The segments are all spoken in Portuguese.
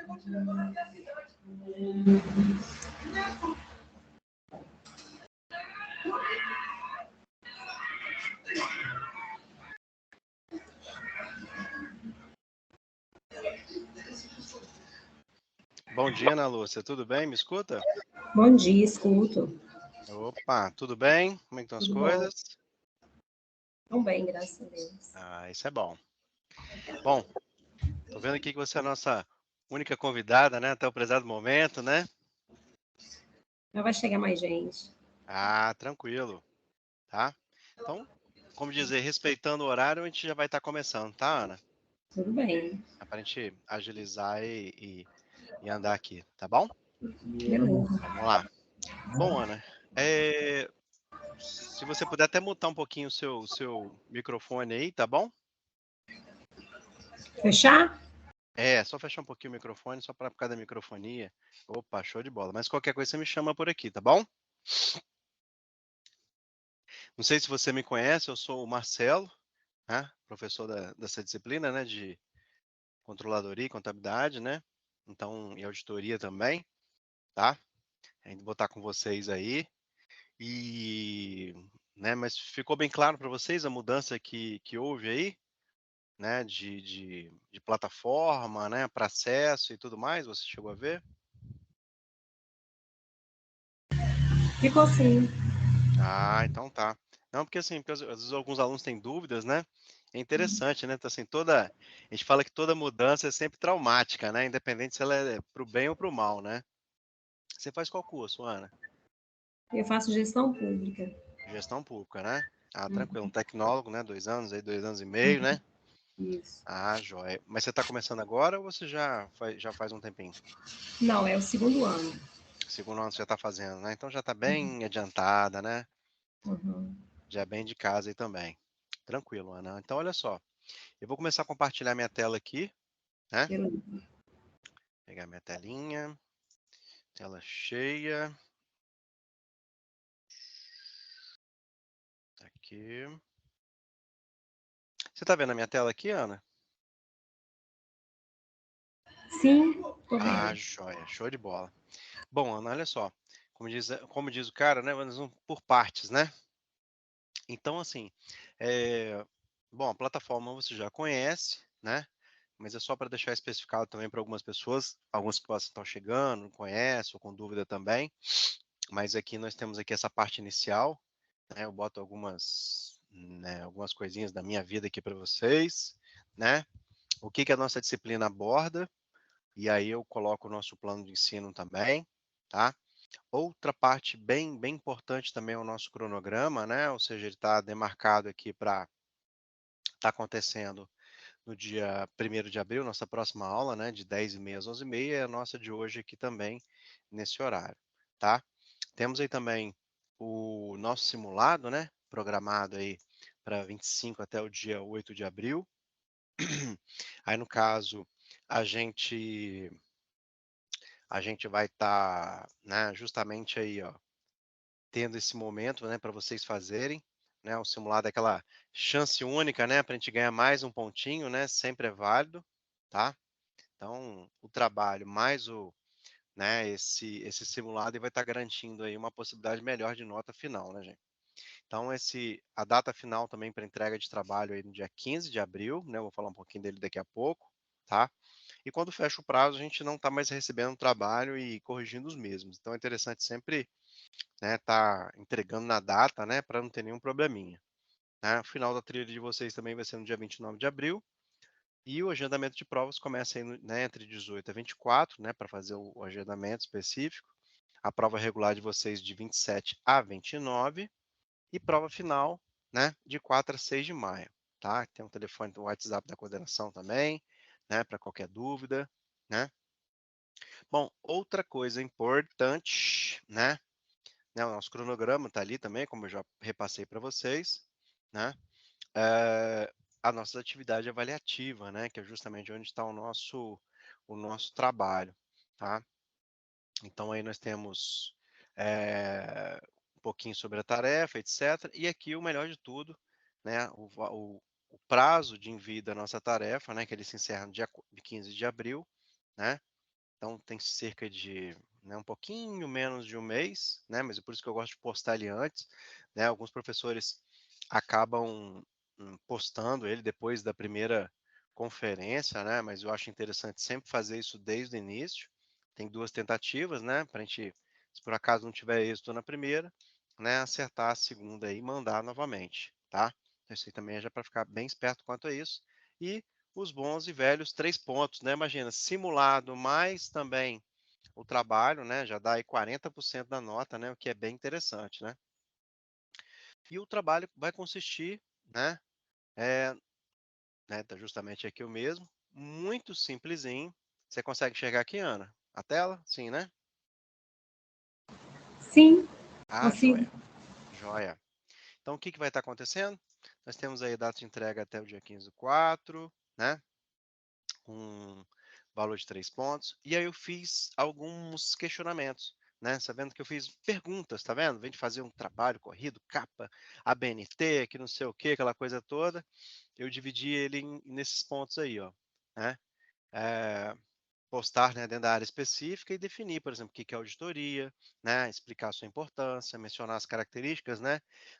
Bom dia, Ana Lúcia. Tudo bem? Me escuta? Bom dia, escuto. Opa, tudo bem? Como é que estão as Tudo coisas? Estão bem, graças a Deus. Ah, isso é bom. Bom, tô vendo aqui que você é a nossa única convidada, né? Até o prezado momento, né? Já vai chegar mais gente. Ah, tranquilo, tá? Então, como dizer, respeitando o horário, a gente já vai estar começando, tá, Ana? Tudo bem. É pra gente agilizar e andar aqui, tá bom? Beleza. Vamos lá. Bom, Ana, se você puder até mutar um pouquinho o seu microfone aí, tá bom? Fechar? Só fechar um pouquinho o microfone, só para por causa da microfonia. Opa, show de bola. Mas qualquer coisa você me chama por aqui, tá bom? Não sei se você me conhece, eu sou o Marcelo, né? Professor dessa disciplina, né? De controladoria e contabilidade, né? Então, e auditoria também, tá? A gente vou estar com vocês aí. Né? Mas ficou bem claro para vocês a mudança que houve aí, né? De plataforma, né? Para acesso e tudo mais, você chegou a ver? Ficou assim. Ah, então tá. Não, porque assim, porque às vezes alguns alunos têm dúvidas, né? É interessante, né? Então, assim, a gente fala que toda mudança é sempre traumática, né? Independente se ela é para o bem ou para o mal, né? Você faz qual curso, Ana? Eu faço gestão pública. Gestão pública, né? Ah, tranquilo. Um tecnólogo, né? 2 anos, aí 2 anos e meio, né? Isso. Ah, joia. Mas você está começando agora ou você já faz um tempinho? Não, é o segundo ano. Segundo ano você já está fazendo, né? Então já está bem adiantada, né? Uhum. Já é bem de casa aí também. Tranquilo, Ana. Então, olha só. Eu vou começar a compartilhar minha tela aqui, né? Beleza. Pegar minha telinha, tela cheia. Aqui. Você está vendo a minha tela aqui, Ana? Sim, tô Ah, vendo. joia, show de bola. Bom, Ana, olha só. Como diz o cara, né? Vamos por partes, né? Então, assim, bom, a plataforma você já conhece, né? Mas é só para deixar especificado também para algumas pessoas, alguns que possam estar chegando, não conhecem ou com dúvida também. Mas aqui nós temos aqui essa parte inicial, né? Eu boto algumas coisinhas da minha vida aqui para vocês, né? O que a nossa disciplina aborda, e aí eu coloco o nosso plano de ensino também, tá? Outra parte bem importante também é o nosso cronograma, né? Ou seja, ele está demarcado aqui para estar acontecendo no dia 1º de abril, nossa próxima aula, né? De 10h30 às 11h30, e a nossa de hoje aqui também, nesse horário, tá? Temos aí também o nosso simulado, né? Programado aí para 25 até o dia 8 de abril. Aí, no caso, a gente a gente vai estar, né, justamente aí, ó, tendo esse momento, né, para vocês fazerem, né, o simulado é aquela chance única, né, para a gente ganhar mais um pontinho, né, sempre é válido, tá? Então, o trabalho mais né, esse simulado vai estar garantindo aí uma possibilidade melhor de nota final, né, gente? Então, a data final também para entrega de trabalho aí no dia 15 de abril, né? Eu vou falar um pouquinho dele daqui a pouco, tá? E quando fecha o prazo, a gente não está mais recebendo trabalho e corrigindo os mesmos. Então, é interessante sempre, né, tá entregando na data, né, para não ter nenhum probleminha, né? O final da trilha de vocês também vai ser no dia 29 de abril. E o agendamento de provas começa aí, né, entre 18 a 24, né, para fazer o agendamento específico. A prova regular de vocês de 27 a 29 e prova final, né, de 4 a 6 de maio, tá? Tem um telefone do WhatsApp da coordenação também, né, para qualquer dúvida, né? Bom, outra coisa importante, né, o nosso cronograma está ali também, como eu já repassei para vocês, né? A nossa atividade avaliativa, né, que é justamente onde está o nosso trabalho, tá? Então aí nós temos um pouquinho sobre a tarefa, etc. E aqui o melhor de tudo, né, o prazo de envio da nossa tarefa, né, que ele se encerra no dia 15 de abril, né? então tem cerca de, né, um pouquinho menos de um mês, né, mas é por isso que eu gosto de postar ele antes, né, alguns professores acabam postando ele depois da primeira conferência, né, mas eu acho interessante sempre fazer isso desde o início. Tem duas tentativas, né, para a gente, se por acaso não tiver êxito na primeira, né, acertar a segunda e mandar novamente, tá? Então, isso aí também é já para ficar bem esperto quanto a isso. E os bons e velhos 3 pontos, né? Imagina, simulado mais também o trabalho, né? Já dá aí 40% da nota, né? O que é bem interessante, né? E o trabalho vai consistir, né? É, tá justamente aqui o mesmo, muito simplesinho. Você consegue enxergar aqui, Ana? A tela? Sim, né? Sim, Ah, consigo. joia, joia. Então, o que que vai estar acontecendo? Nós temos aí a data de entrega até o dia 15 do 4, né? Com valor de 3 pontos. E aí eu fiz alguns questionamentos, né? Tá vendo que eu fiz perguntas, tá vendo? Vem de fazer um trabalho corrido, capa, ABNT, que não sei o que, aquela coisa toda. Eu dividi ele nesses pontos aí, ó, né? Eh, postar, né, dentro da área específica e definir, por exemplo, o que que é auditoria, né? Explicar a sua importância, mencionar as características, né?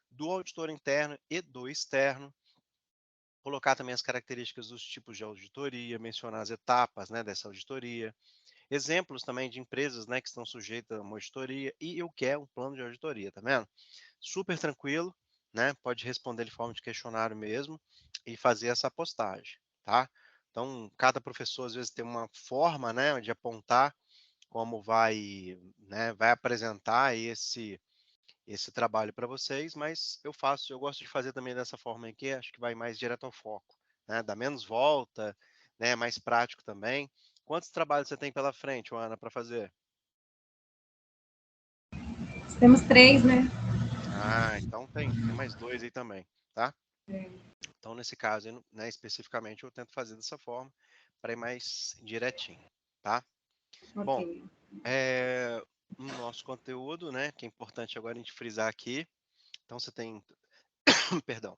Do auditor interno e do externo, colocar também as características dos tipos de auditoria, mencionar as etapas, né, dessa auditoria, exemplos também de empresas, né, que estão sujeitas a uma auditoria e o que é um plano de auditoria, tá vendo? Super tranquilo, né? Pode responder de forma de questionário mesmo e fazer essa postagem, tá? Então, cada professor às vezes tem uma forma, né, de apontar como vai, né, vai apresentar esse trabalho para vocês, mas eu gosto de fazer também dessa forma aqui, acho que vai mais direto ao foco, né? Dá menos volta, né? É mais prático também. Quantos trabalhos você tem pela frente, Ana, para fazer? Temos três, né? Ah, então tem mais dois aí também, tá? Então, nesse caso, né, especificamente, eu tento fazer dessa forma para ir mais direitinho, tá? Ok. Bom, no nosso conteúdo, né, que é importante agora a gente frisar aqui, então você tem, perdão,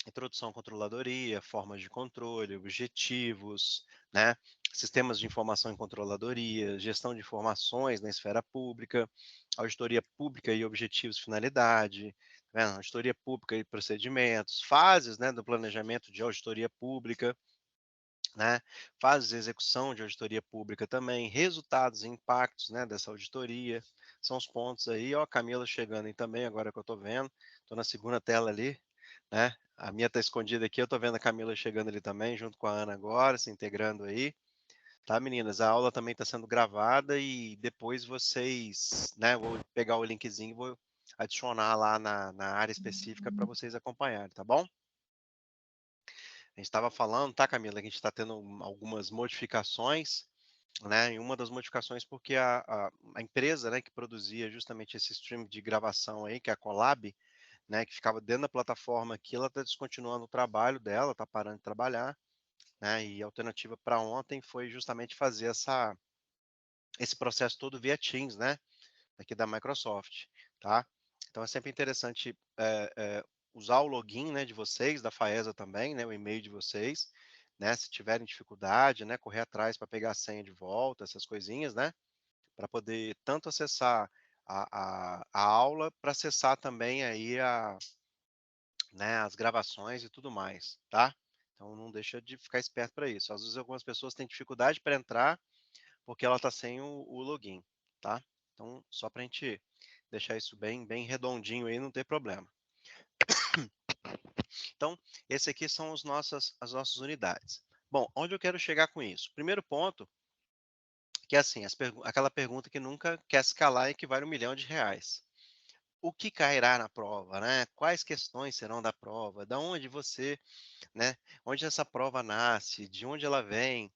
introdução à controladoria, formas de controle, objetivos, né? Sistemas de informação em controladoria, gestão de informações na esfera pública, auditoria pública e objetivos e finalidade, tá vendo? Auditoria pública e procedimentos, fases, né, do planejamento de auditoria pública, né? Fases de execução de auditoria pública também, resultados e impactos, né, dessa auditoria, são os pontos aí. Ó, a Camila chegando aí também, agora que eu estou vendo, estou na segunda tela ali, né? A minha está escondida aqui, eu estou vendo a Camila chegando ali também, junto com a Ana agora, se integrando aí. Tá, meninas? A aula também está sendo gravada e depois vocês, né? Vou pegar o linkzinho e vou adicionar lá na área específica para vocês acompanharem, tá bom? A gente estava falando, tá, Camila, que a gente está tendo algumas modificações, né? E uma das modificações porque a empresa, né, que produzia justamente esse stream de gravação aí, que é a Colab, né, que ficava dentro da plataforma aqui, ela está descontinuando o trabalho dela, está parando de trabalhar, né? E a alternativa para ontem foi justamente fazer esse processo todo via Teams, né? Aqui da Microsoft, tá? Então é sempre interessante usar o login, né, de vocês, da Faesa também, né, o e-mail de vocês, né, se tiverem dificuldade, né, correr atrás para pegar a senha de volta, essas coisinhas, né, para poder tanto acessar a aula, para acessar também aí né, as gravações e tudo mais, tá? Então não deixa de ficar esperto para isso. Às vezes algumas pessoas têm dificuldade para entrar porque ela está sem o login, tá? Então só para a gente deixar isso bem redondinho aí, não ter problema. Então, esse aqui são as nossas unidades. Bom, onde eu quero chegar com isso? Primeiro ponto, que é assim, aquela pergunta que nunca quer se calar e que vale R$ 1 milhão. O que cairá na prova, né? Quais questões serão da prova? Da onde você, né? Onde essa prova nasce? De onde ela vem?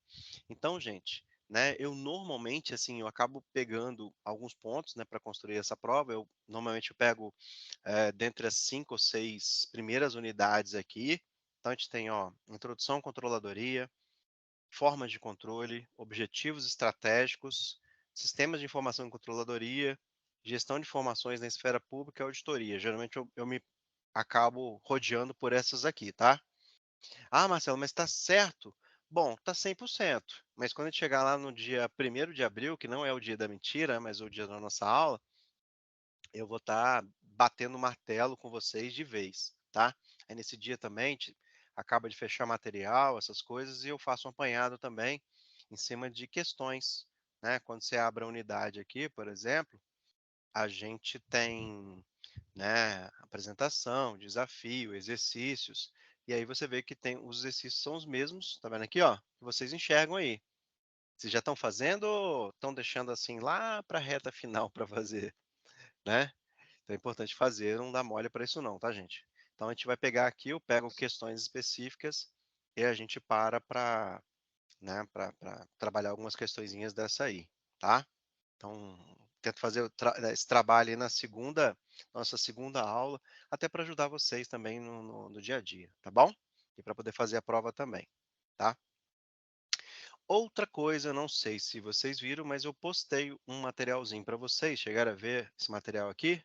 Então, gente, né? Eu normalmente, assim, eu acabo pegando alguns pontos, né, para construir essa prova. Eu pego dentre as 5 ou 6 primeiras unidades aqui. Então, a gente tem, ó, introdução à controladoria, formas de controle, objetivos estratégicos, sistemas de informação e controladoria, gestão de informações na esfera pública e auditoria. Geralmente eu me acabo rodeando por essas aqui, tá? Ah, Marcelo, mas está certo. Bom, tá 100%, mas quando a gente chegar lá no dia 1º de abril, que não é o dia da mentira, mas o dia da nossa aula, eu vou estar batendo o martelo com vocês de vez, tá? Aí nesse dia também a gente acaba de fechar material, essas coisas, e eu faço um apanhado também em cima de questões, né? Quando você abre a unidade aqui, por exemplo, a gente tem, né, apresentação, desafio, exercícios, e aí você vê que tem os exercícios são os mesmos, tá vendo aqui, ó, que vocês enxergam aí. Vocês já estão fazendo ou estão deixando assim lá para a reta final para fazer, né? Então é importante fazer, não dá mole para isso não, tá, gente? Então a gente vai pegar aqui, eu pego questões específicas e a gente para, né, para trabalhar algumas questõezinhas dessa aí, tá? Então, tento fazer esse trabalho aí na nossa segunda aula, até para ajudar vocês também no dia a dia, tá bom? E para poder fazer a prova também, tá? Outra coisa, eu não sei se vocês viram, mas eu postei um materialzinho para vocês. Chegaram a ver esse material aqui?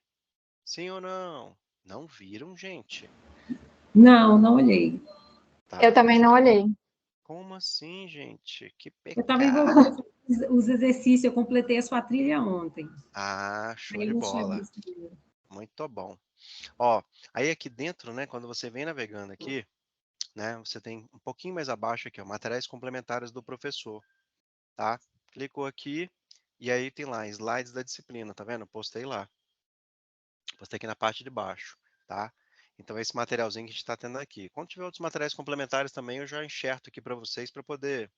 Sim ou não? Não viram, gente? Não, não olhei. Eu Tá. também não olhei. Como assim, gente? Que Eu estava envolvida pecado. com os exercícios, eu completei a sua trilha ontem. Ah, show Aí de eu não tinha bola. visto ainda. Muito bom. Ó, aí aqui dentro, né, quando você vem navegando aqui, né, você tem um pouquinho mais abaixo aqui, ó, materiais complementares do professor, tá? Clicou aqui e aí tem lá, slides da disciplina, tá vendo? Postei lá. Postei aqui na parte de baixo, tá? Então, esse materialzinho que a gente está tendo aqui. Quando tiver outros materiais complementares também, eu já enxerto aqui para vocês para poder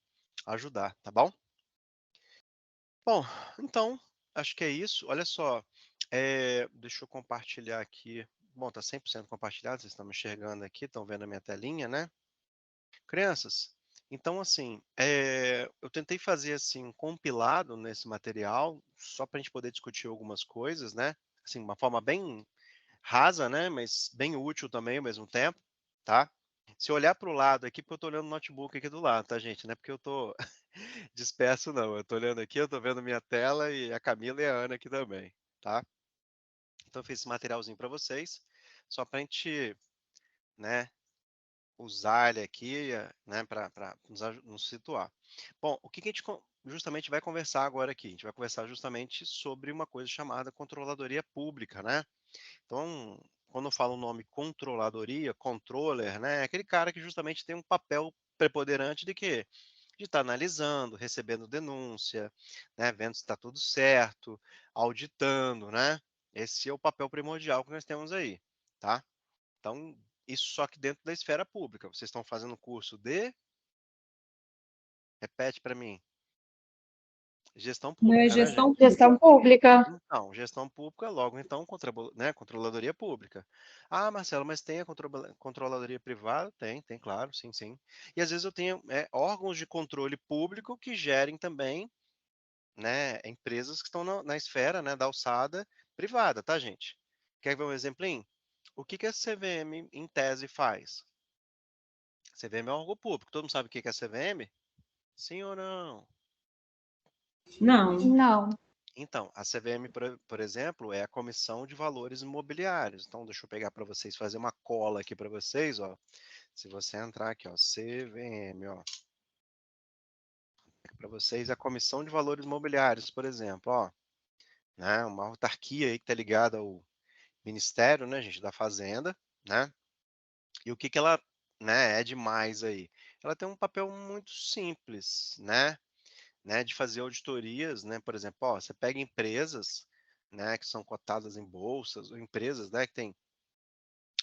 ajudar, tá bom? Bom, então, acho que é isso. Olha só, deixa eu compartilhar aqui. Bom, tá 100% compartilhado, vocês estão me enxergando aqui, estão vendo a minha telinha, né? Crianças, então, assim, eu tentei fazer, assim, um compilado nesse material, só para a gente poder discutir algumas coisas, né? Assim, uma forma bem rasa, né, mas bem útil também ao mesmo tempo, tá? Se eu olhar para o lado aqui, porque eu estou olhando o notebook aqui do lado, tá, gente? Não é porque eu estou disperso, não. Eu estou olhando aqui, eu estou vendo minha tela e a Camila e a Ana aqui também, tá? Então, eu fiz esse materialzinho para vocês, só para a gente, né, usar ele aqui, né, para nos situar. Bom, o que que a gente justamente vai conversar agora aqui? A gente vai conversar justamente sobre uma coisa chamada controladoria pública, né? Então, quando eu falo o nome controladoria, controller, né, é aquele cara que justamente tem um papel preponderante de quê? De estar analisando, recebendo denúncia, né, vendo se está tudo certo, auditando, né? Esse é o papel primordial que nós temos aí, tá? Então, isso só que dentro da esfera pública. Vocês estão fazendo curso de, repete para mim, gestão Não é pública, né, gestão gente? pública. Gestão pública. Então, gestão pública, logo então, né, controladoria pública. Ah, Marcelo, mas tem a controladoria privada? Tem, claro, sim, sim. E às vezes eu tenho órgãos de controle público que gerem também, né, empresas que estão na esfera, né, da alçada privada, tá, gente? Quer ver um exemplinho? O que que a CVM, em tese, faz? CVM é um órgão público. Todo mundo sabe o que que é CVM? Sim ou não? Não. Não. Então, a CVM, por exemplo, é a Comissão de Valores Imobiliários. Então, deixa eu pegar para vocês, fazer uma cola aqui para vocês, ó. Se você entrar aqui, ó, CVM, ó, para vocês é a Comissão de Valores Imobiliários, por exemplo, ó, né, uma autarquia aí que está ligada ao Ministério, né, gente, da Fazenda, né? E o que que ela, né, é demais aí? Ela tem um papel muito simples, né, de fazer auditorias, né, por exemplo, ó, você pega empresas, né, que são cotadas em bolsas, ou empresas, né, que tem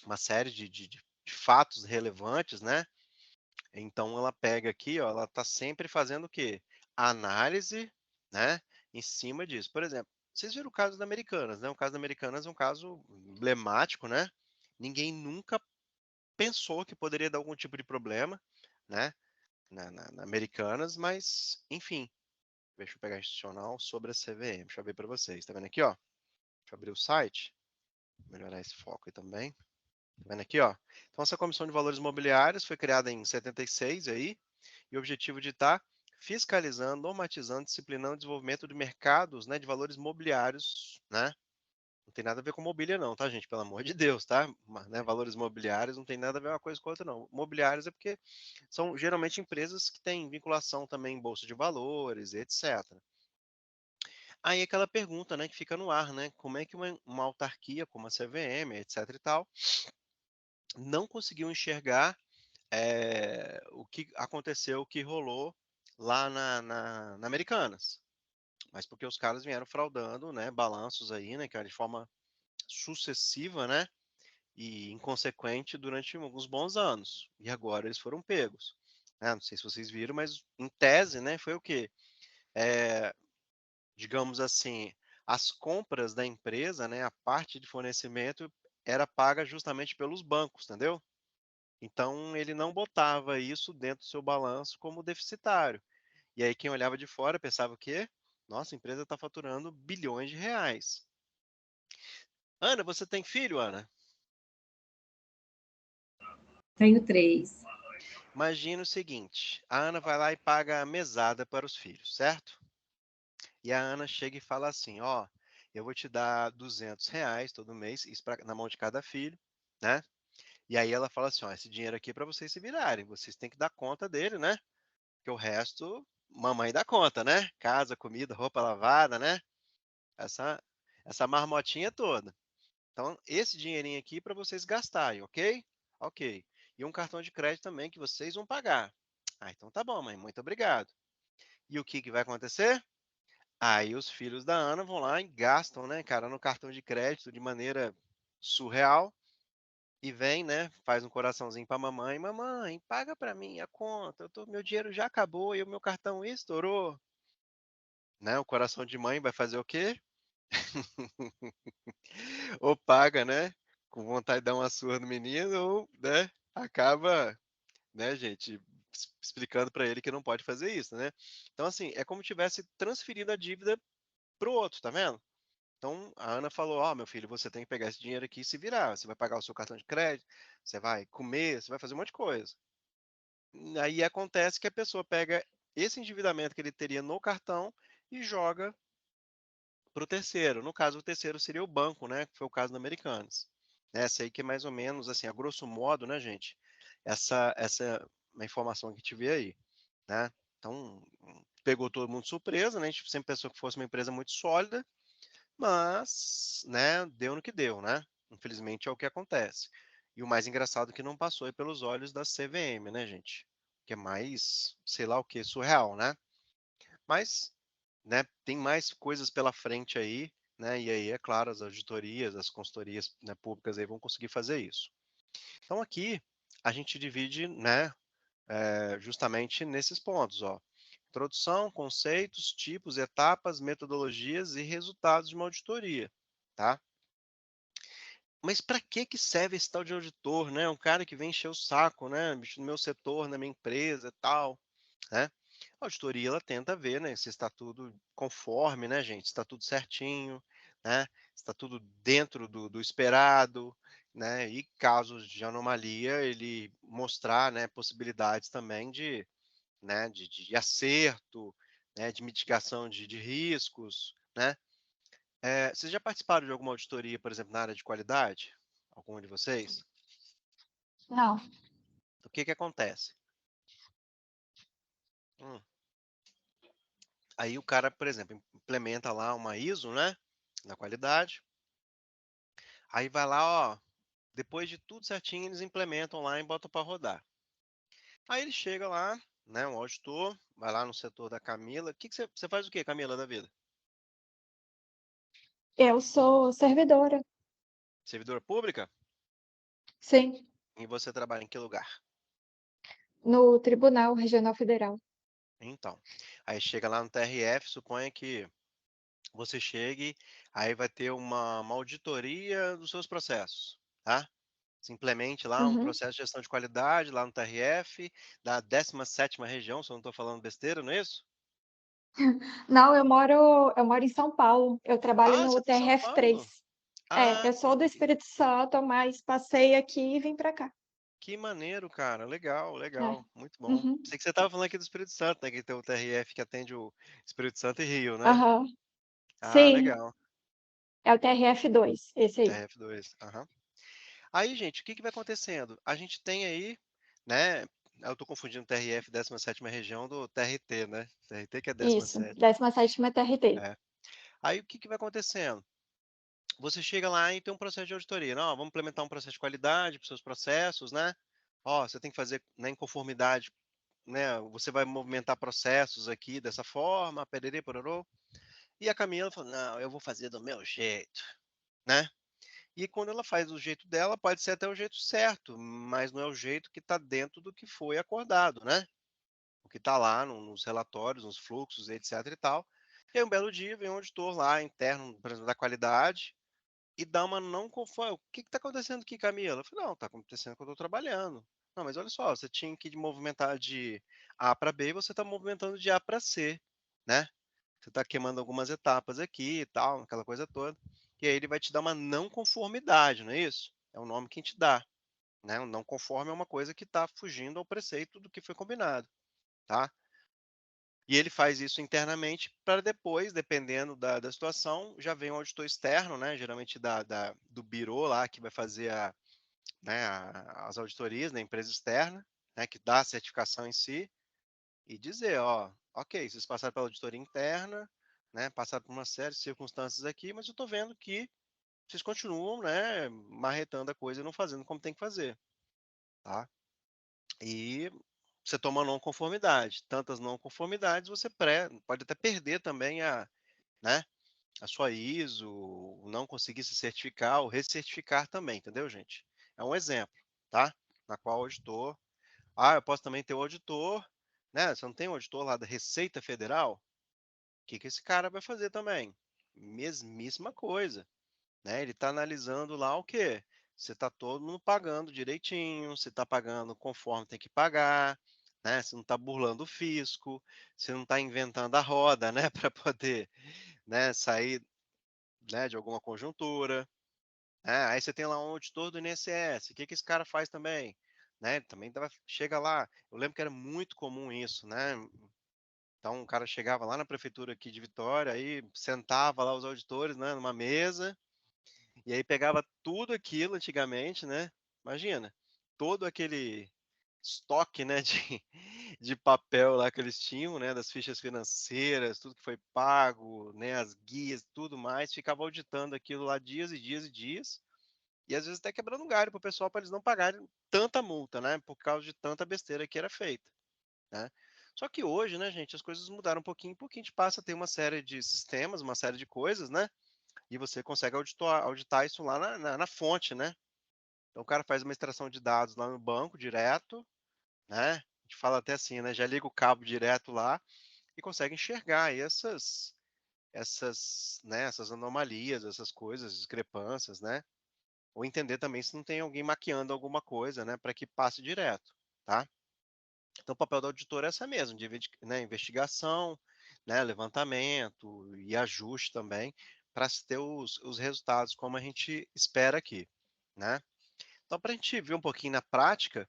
uma série de fatos relevantes, né, então ela pega aqui, ó, ela está sempre fazendo o quê? Análise, né, em cima disso. Por exemplo, vocês viram o caso da Americanas, né, o caso da Americanas é um caso emblemático, né, ninguém nunca pensou que poderia dar algum tipo de problema, né, na Americanas, mas, enfim, deixa eu pegar institucional sobre a CVM. Deixa eu ver para vocês. Tá vendo aqui, ó? Deixa eu abrir o site. Melhorar esse foco aí também. Tá vendo aqui, ó? Então, essa Comissão de Valores Imobiliários foi criada em 76 aí, e o objetivo de estar fiscalizando, normatizando, disciplinando o desenvolvimento de mercados, né, de valores imobiliários, né, Não tem nada a ver com mobília não, tá, gente? Pelo amor de Deus, tá? Né, valores imobiliários não tem nada a ver uma coisa com a outra, não. Mobiliários é porque são geralmente empresas que têm vinculação também em bolsa de valores, etc. Aí aquela pergunta, né, que fica no ar, né? Como é que uma autarquia como a CVM, etc e tal, não conseguiu enxergar o que aconteceu, o que rolou lá na Americanas. Mas porque os caras vieram fraudando, né, balanços aí, né, cara, de forma sucessiva, né, e inconsequente durante alguns bons anos. E agora eles foram pegos. Não sei se vocês viram, mas em tese, né, foi o quê? Eh, digamos assim, as compras da empresa, né, a parte de fornecimento era paga justamente pelos bancos, entendeu? Então ele não botava isso dentro do seu balanço como deficitário. E aí quem olhava de fora pensava o quê? Nossa, a empresa está faturando bilhões de reais. Ana, você tem filho, Ana? Tenho 3. Imagina o seguinte, a Ana vai lá e paga a mesada para os filhos, certo? E a Ana chega e fala assim, ó, eu vou te dar R$ 200 todo mês, isso na mão de cada filho, né? E aí ela fala assim, ó, esse dinheiro aqui é para vocês se virarem, vocês têm que dar conta dele, né? Porque o resto, mamãe dá conta, né? Casa, comida, roupa lavada, né? Essa, essa marmotinha toda. Então, esse dinheirinho aqui para vocês gastarem, ok? Ok. E um cartão de crédito também que vocês vão pagar. Ah, então tá bom, mãe, muito obrigado. E o que que vai acontecer? Aí os filhos da Ana vão lá e gastam, né, cara, no cartão de crédito de maneira surreal e vem, né, faz um coraçãozinho para mamãe, mamãe, paga para mim a conta, meu dinheiro já acabou e o meu cartão estourou, né? O coração de mãe vai fazer o quê? Ou paga, né, com vontade de dar uma surra no menino ou, né, acaba, né, gente, explicando para ele que não pode fazer isso, né? Então assim, é como tivesse transferido a dívida pro outro, tá vendo? Então, a Ana falou: Ó, meu filho, você tem que pegar esse dinheiro aqui e se virar. Você vai pagar o seu cartão de crédito, você vai comer, você vai fazer um monte de coisa. Aí acontece que a pessoa pega esse endividamento que ele teria no cartão e joga para o terceiro. No caso, o terceiro seria o banco, né? Que foi o caso do Americanas. Essa aí que é mais ou menos, assim, a grosso modo, né, gente? Essa é uma informação que a gente vê aí, né? Então, pegou todo mundo de surpresa, né? A gente sempre pensou que fosse uma empresa muito sólida, mas, né, deu no que deu, né? Infelizmente é o que acontece. E o mais engraçado é que não passou aí pelos olhos da CVM, né, gente? Que é mais, sei lá o que, surreal, né? Mas, né, tem mais coisas pela frente aí, né? E aí, é claro, as auditorias, as consultorias, né, públicas aí vão conseguir fazer isso. Então aqui a gente divide, né, justamente nesses pontos, ó. Introdução, conceitos, tipos, etapas, metodologias e resultados de uma auditoria, tá? Mas para que serve esse tal de auditor, né? Um cara que vem encher o saco, né? Bicho, no meu setor, na minha empresa e tal, né? A auditoria, ela tenta ver, né, se está tudo conforme, né, gente? Se está tudo certinho, né? Se está tudo dentro do esperado, né? E casos de anomalia, ele mostrar, né, possibilidades também de acerto, né, de mitigação de riscos, né? Vocês já participaram de alguma auditoria, por exemplo, na área de qualidade? Algum de vocês? Não. O que que acontece? Hum, Aí o cara, por exemplo, implementa lá uma ISO, né, na qualidade. Aí vai lá, ó, depois de tudo certinho, eles implementam lá e botam para rodar. Aí ele chega lá, né, um auditor, vai lá no setor da Camila. Que você faz o que, Camila, da vida? Eu sou servidora, Servidora pública? sim, E você trabalha em que lugar? no Tribunal Regional Federal. Então, aí chega lá no TRF, suponha que você chegue, aí vai ter uma auditoria dos seus processos, tá? Se implemente lá um Uhum. processo de gestão de qualidade lá no TRF, da 17ª região, se eu não estou falando besteira, não é isso? Não, eu moro em São Paulo, eu trabalho Ah, no você está em São TRF3. Paulo? Ah, Eu sou do Espírito Santo, mas passei aqui e vim para cá. que maneiro, cara. Legal, É. legal. Muito bom. Uhum. Sei que você estava falando aqui do Espírito Santo, né? Que tem o TRF que atende o Espírito Santo e Rio, né? Aham. Ah, Sim. legal. É o TRF2, esse aí. TRF2. Aham. Aí, gente, o que que vai acontecendo? A gente tem aí, né? Eu tô confundindo o TRF, 17ª região, do TRT, né? TRT que é Isso, 17ª. 17ª TRT. É. Aí o que que vai acontecendo? Você chega lá e tem um processo de auditoria. Não, vamos implementar um processo de qualidade para os seus processos, né? Ó, você tem que fazer, né, em conformidade, né? Você vai movimentar processos aqui dessa forma, pererê, pororô. E a Camila falou, não, eu vou fazer do meu jeito, né? E quando ela faz do jeito dela, pode ser até o jeito certo, mas não é o jeito que está dentro do que foi acordado, né? O que está lá nos relatórios, nos fluxos, etc e tal. E aí um belo dia vem um auditor lá interno, por exemplo, da qualidade, e dá uma não conforme. O que está acontecendo aqui, Camila? Eu falei, não, está acontecendo que eu estou trabalhando. Não, mas olha só, você tinha que movimentar de A para B e você está movimentando de A para C, né? Você está queimando algumas etapas aqui e tal, aquela coisa toda. E aí ele vai te dar uma não conformidade, não é isso? É o nome que a gente dá, né? O não conforme é uma coisa que está fugindo ao preceito do que foi combinado, tá? E ele faz isso internamente para depois, dependendo da situação, já vem um auditor externo, né? Geralmente do birô lá, que vai fazer né, as auditorias na empresa externa, né? Que dá a certificação em si, e dizer, ó, ok, vocês passaram pela auditoria interna, né? Passaram por uma série de circunstâncias aqui, mas eu estou vendo que vocês continuam, né? Marretando a coisa e não fazendo como tem que fazer, tá? E você toma não conformidade. Tantas não conformidades, você pode até perder também né, a sua ISO, não conseguir se certificar ou recertificar também, entendeu, gente? É um exemplo, tá? Na qual o auditor. Ah, eu posso também ter o auditor, né? Você não tem um auditor lá da Receita Federal? O que que esse cara vai fazer também? Mesmíssima coisa, né? Ele está analisando lá o quê? Você está todo mundo pagando direitinho, você está pagando conforme tem que pagar, né? Você não está burlando o fisco, você não está inventando a roda, né? Para poder, né, sair, né, de alguma conjuntura. Né? Aí você tem lá um auditor do INSS, o que que esse cara faz também? Né? Ele também chega lá. Eu lembro que era muito comum isso, né? Então o cara chegava lá na prefeitura aqui de Vitória, aí sentava lá os auditores, né, numa mesa, e aí pegava tudo aquilo antigamente, né? Imagina, todo aquele estoque, né, de papel lá que eles tinham, né, das fichas financeiras, tudo que foi pago, né, as guias, tudo mais, ficava auditando aquilo lá dias e dias e dias, e às vezes até quebrando um galho para o pessoal para eles não pagarem tanta multa, né, por causa de tanta besteira que era feita, né? Só que hoje, né, gente, as coisas mudaram um pouquinho, porque a gente passa a ter uma série de sistemas, uma série de coisas, né? E você consegue auditar isso lá na fonte, né? Então o cara faz uma extração de dados lá no banco direto, né? A gente fala até assim, né? Já liga o cabo direto lá e consegue enxergar aí essas anomalias, essas coisas, discrepâncias, né? Ou entender também se não tem alguém maquiando alguma coisa, né? Para que passe direto, tá? Então o papel do auditor é essa mesmo, né, investigação, né? Levantamento e ajuste também, para se ter os resultados como a gente espera aqui, né? Então, para a gente ver um pouquinho na prática,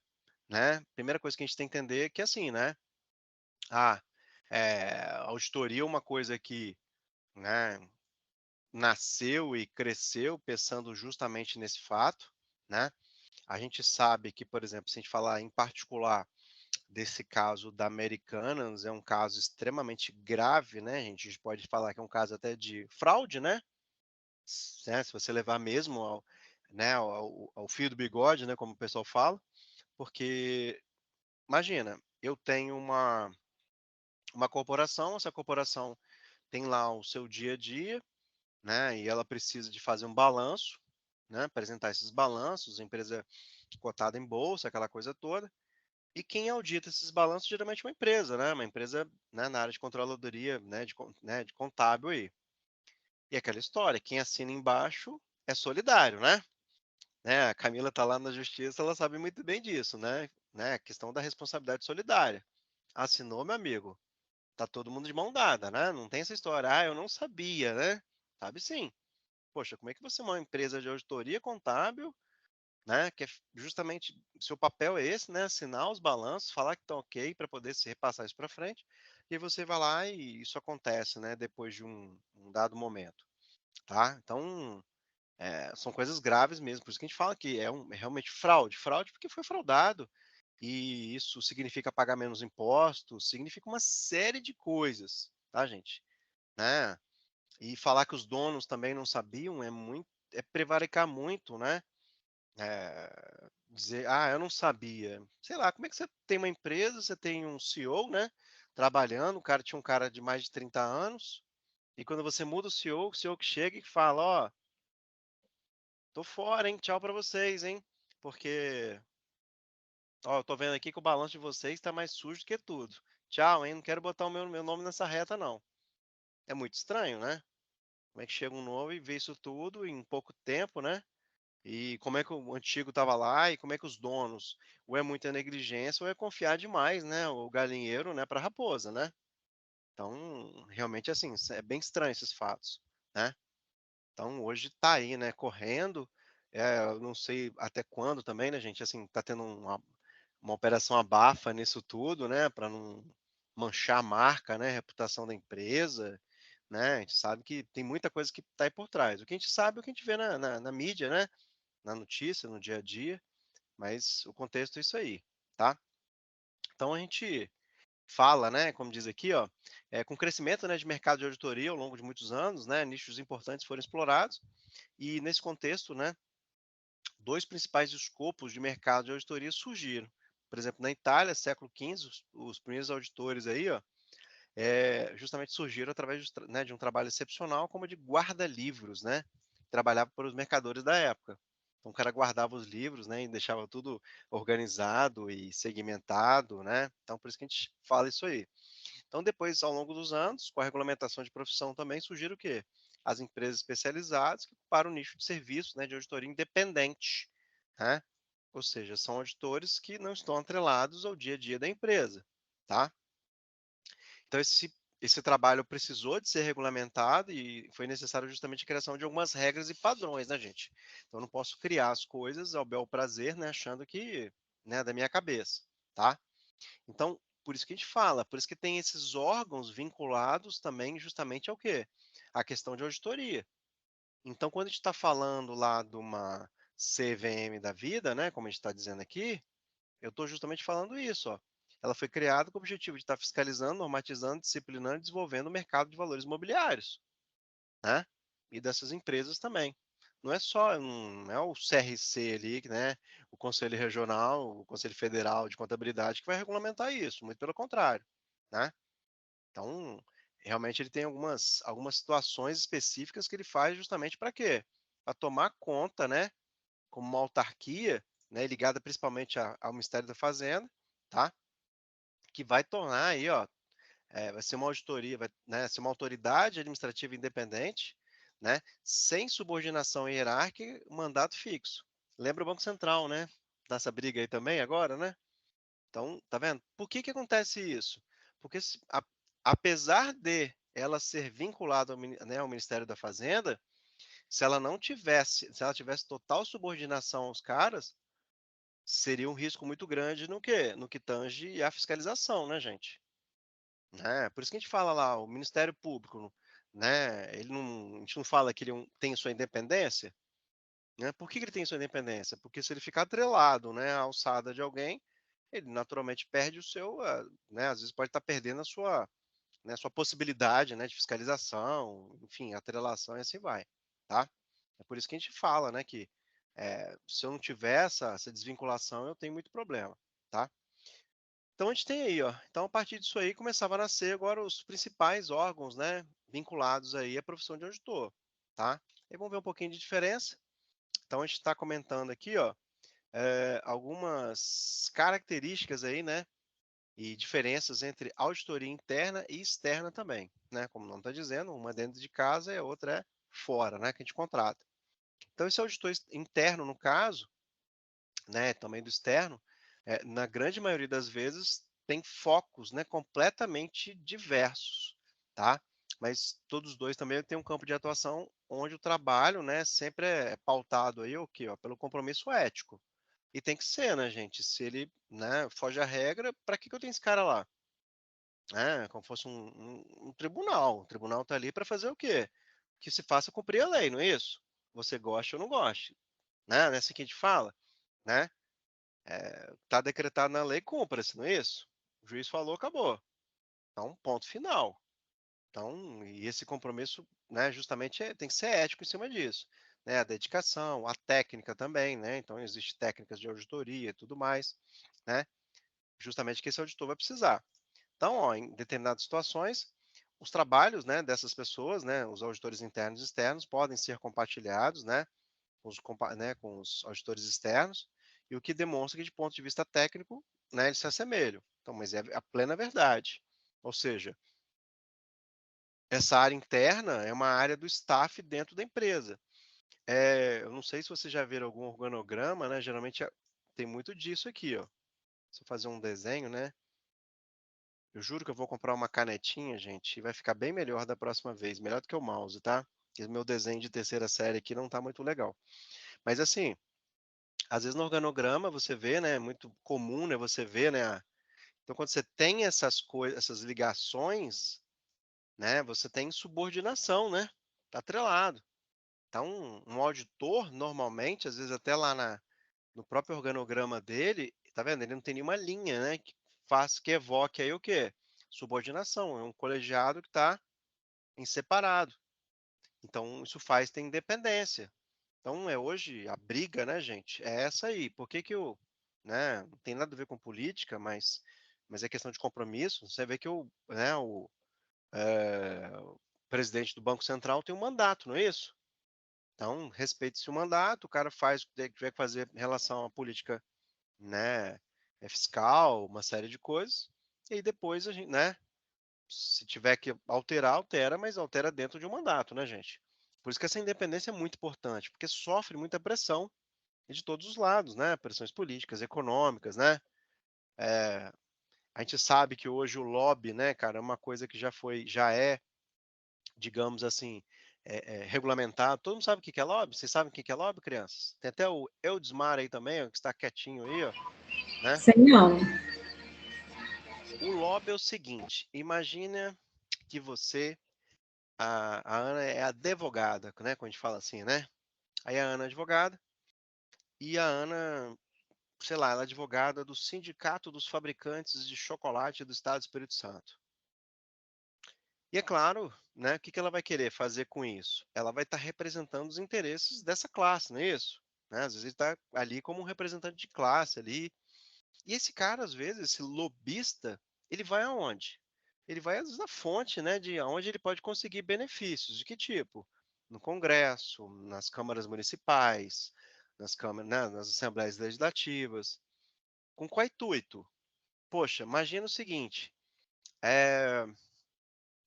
né? A primeira coisa que a gente tem que entender é que assim, né? Ah, a auditoria é uma coisa que, né, nasceu e cresceu pensando justamente nesse fato, né? A gente sabe que, por exemplo, se a gente falar em particular desse caso da Americanas, é um caso extremamente grave, né? A gente pode falar que é um caso até de fraude, né? Se você levar mesmo né, ao fio do bigode, né, como o pessoal fala, porque imagina, eu tenho uma corporação, essa corporação tem lá o seu dia a dia, né, e ela precisa de fazer um balanço, né, apresentar esses balanços, empresa cotada em bolsa, aquela coisa toda. E quem audita esses balanços geralmente é uma empresa, né, uma empresa, né, na área de controladoria, né, de contábil aí. E aquela história, quem assina embaixo é solidário, né? A Camila está lá na justiça, ela sabe muito bem disso, né? A questão da responsabilidade solidária. Assinou, meu amigo, tá todo mundo de mão dada, né? Não tem essa história, eu não sabia, né? Sabe sim. Poxa, como é que você é uma empresa de auditoria contábil, né? Que é justamente, seu papel é esse, né? Assinar os balanços, falar que estão ok para poder se repassar isso para frente, e aí você vai lá e isso acontece, né? Depois de um dado momento. tá? Então, são coisas graves mesmo, por isso que a gente fala que é realmente fraude. Fraude porque foi fraudado, e isso significa pagar menos impostos, significa uma série de coisas, tá, gente? Né? E falar que os donos também não sabiam é prevaricar muito, né? Dizer: "Ah, eu não sabia". Sei lá, como é que você tem uma empresa, você tem um CEO, né, trabalhando, o cara tinha um cara de mais de 30 anos, e quando você muda o CEO que chega e fala: "Ó, tô fora, hein, tchau pra vocês, hein, porque, ó, eu tô vendo aqui que o balanço de vocês tá mais sujo do que tudo. Tchau, hein, não quero botar o meu nome nessa reta não". É muito estranho, né? Como é que chega um novo e vê isso tudo em pouco tempo, né? E como é que o antigo estava lá e como é que os donos, ou é muita negligência ou é confiar demais, né, o galinheiro, né, para a raposa, né. Então, realmente, assim, é bem estranho esses fatos, né. Então hoje tá aí, né, correndo, eu não sei até quando também, né, gente, assim, tá tendo uma operação abafa nisso tudo, né, para não manchar a marca, né, a reputação da empresa, né, a gente sabe que tem muita coisa que tá aí por trás. O que a gente sabe é o que a gente vê na mídia, né, na notícia, no dia a dia, mas o contexto é isso aí, tá? Então a gente fala, né, como diz aqui, ó, com o crescimento, né, de mercado de auditoria ao longo de muitos anos, né, nichos importantes foram explorados e nesse contexto, né, dois principais escopos de mercado de auditoria surgiram. Por exemplo, na Itália, século XV, os primeiros auditores aí, ó, justamente surgiram através né, de um trabalho excepcional como de guarda-livros, né? Trabalhava para os mercadores da época. Então o cara guardava os livros, né, e deixava tudo organizado e segmentado, né? Então por isso que a gente fala isso aí. Então depois, ao longo dos anos, com a regulamentação de profissão também surgiram o quê? As empresas especializadas que ocuparam o nicho de serviço, né, de auditoria independente, né? Ou seja, são auditores que não estão atrelados ao dia a dia da empresa, tá? Então esse trabalho precisou de ser regulamentado e foi necessário justamente a criação de algumas regras e padrões, né, gente? Então eu não posso criar as coisas ao bel prazer, né, achando que, né, da minha cabeça, tá? Então, por isso que a gente fala, por isso que tem esses órgãos vinculados também justamente ao quê? A questão de auditoria. Então, quando a gente está falando lá de uma CVM da vida, né, como a gente está dizendo aqui, eu estou justamente falando isso, ó. Ela foi criada com o objetivo de estar fiscalizando, normatizando, disciplinando e desenvolvendo o mercado de valores imobiliários, né? E dessas empresas também. Não é só, não é o CRC ali, né? O Conselho Regional, o Conselho Federal de Contabilidade que vai regulamentar isso, muito pelo contrário, né? Então, realmente ele tem algumas situações específicas que ele faz justamente para quê? Para tomar conta, né? Como uma autarquia, né? Ligada principalmente ao Ministério da Fazenda, tá? Que vai tornar aí, ó, vai ser uma auditoria, vai, né, ser uma autoridade administrativa independente, né, sem subordinação hierárquica, mandato fixo. Lembra o Banco Central, né? Dessa briga aí também agora, né? Então, tá vendo? Por que que acontece isso? Porque apesar de ela ser vinculada né, ao Ministério da Fazenda, se ela tivesse total subordinação aos caras, seria um risco muito grande no quê? No que tange à fiscalização, né, gente? Né, por isso que a gente fala lá, o Ministério Público, né, ele não a gente não fala que ele tem sua independência, né, por que que ele tem sua independência? Porque se ele ficar atrelado, né, à alçada de alguém, ele naturalmente perde o seu, né, às vezes pode estar perdendo a sua, né, sua possibilidade, né, de fiscalização, enfim, atrelação e assim vai, tá? É por isso que a gente fala, né, que, se eu não tiver essa desvinculação, eu tenho muito problema, tá? Então a gente tem aí, ó, então a partir disso aí começava a nascer agora os principais órgãos, né, vinculados aí à profissão de auditor, tá? E vamos ver um pouquinho de diferença. Então a gente está comentando aqui, ó, algumas características aí, né, e diferenças entre auditoria interna e externa também, né? Como o nome está dizendo, uma é dentro de casa e a outra é fora, né, que a gente contrata. Então esse auditor interno, no caso, né, também do externo, na grande maioria das vezes tem focos, né, completamente diversos, tá? Mas todos os dois também têm um campo de atuação onde o trabalho, né, sempre é pautado aí o quê? Ó, pelo compromisso ético. E tem que ser, né, gente? Se ele, né, foge à regra, para que eu tenho esse cara lá? Como fosse um tribunal. O tribunal tá ali para fazer o quê? que se faça cumprir a lei, não é isso? Você goste ou não goste, né? Não é assim que a gente fala, né? Tá decretado na lei, cumpra-se, não é isso? O juiz falou, acabou. Então, ponto final. Então, e esse compromisso, né, justamente tem que ser ético em cima disso, né? A dedicação, a técnica também, né? Então, existem técnicas de auditoria e tudo mais, né? Justamente que esse auditor vai precisar. Então, ó, em determinadas situações, os trabalhos, né, dessas pessoas, né, os auditores internos e externos, podem ser compartilhados, né, com os auditores externos, e o que demonstra que, de ponto de vista técnico, né, eles se assemelham. Então, mas é a plena verdade. Ou seja, essa área interna é uma área do staff dentro da empresa. Eu não sei se vocês já viram algum organograma, né? Geralmente tem muito disso aqui, ó. Se eu fazer um desenho, né? Eu juro que eu vou comprar uma canetinha, gente, e vai ficar bem melhor da próxima vez, melhor do que o mouse, tá? Porque o meu desenho de terceira série aqui não tá muito legal. Mas assim, às vezes no organograma você vê, né? É muito comum, né? Você vê, né? Então quando você tem essas coisas, essas ligações, né? Você tem subordinação, né? Tá atrelado. Então, um auditor, normalmente, às vezes até lá no próprio organograma dele, tá vendo? Ele não tem nenhuma linha, né? Que evoque aí o quê? Subordinação. É um colegiado que está em separado. Então, isso faz ter independência. Então, hoje a briga, né, gente? É essa aí. Por que que né? Não tem nada a ver com política, mas é questão de compromisso. Você vê que o presidente do Banco Central tem um mandato, não é isso? Então, respeite-se o mandato, o cara faz o que tiver que fazer em relação à política, né, fiscal, uma série de coisas, e aí depois a gente, né, se tiver que alterar, altera, mas altera dentro de um mandato, né, gente? Por isso que essa independência é muito importante, porque sofre muita pressão de todos os lados, né, pressões políticas, econômicas, né, a gente sabe que hoje o lobby, né, cara, é uma coisa que já é, digamos assim, regulamentado. Todo mundo sabe o que que é lobby? Vocês sabem o que que é lobby, crianças? Tem até o Eudismar aí também, ó, que está quietinho aí, ó, né? Sei não. O lobby é o seguinte: imagina que a Ana é advogada, né? Quando a gente fala assim, né? Aí a Ana é advogada e a Ana, sei lá, ela é advogada do Sindicato dos Fabricantes de Chocolate do Estado do Espírito Santo. E é claro, né, o que que ela vai querer fazer com isso? Ela vai estar representando os interesses dessa classe, não é isso? Né? Às vezes ele está ali como um representante de classe ali. E esse cara, às vezes, esse lobista, ele vai aonde? Ele vai, às vezes, na fonte, né, de onde ele pode conseguir benefícios. De que tipo? No Congresso, nas câmaras municipais, nas câmaras, né, nas assembleias legislativas. Com qual intuito? Poxa, imagina o seguinte,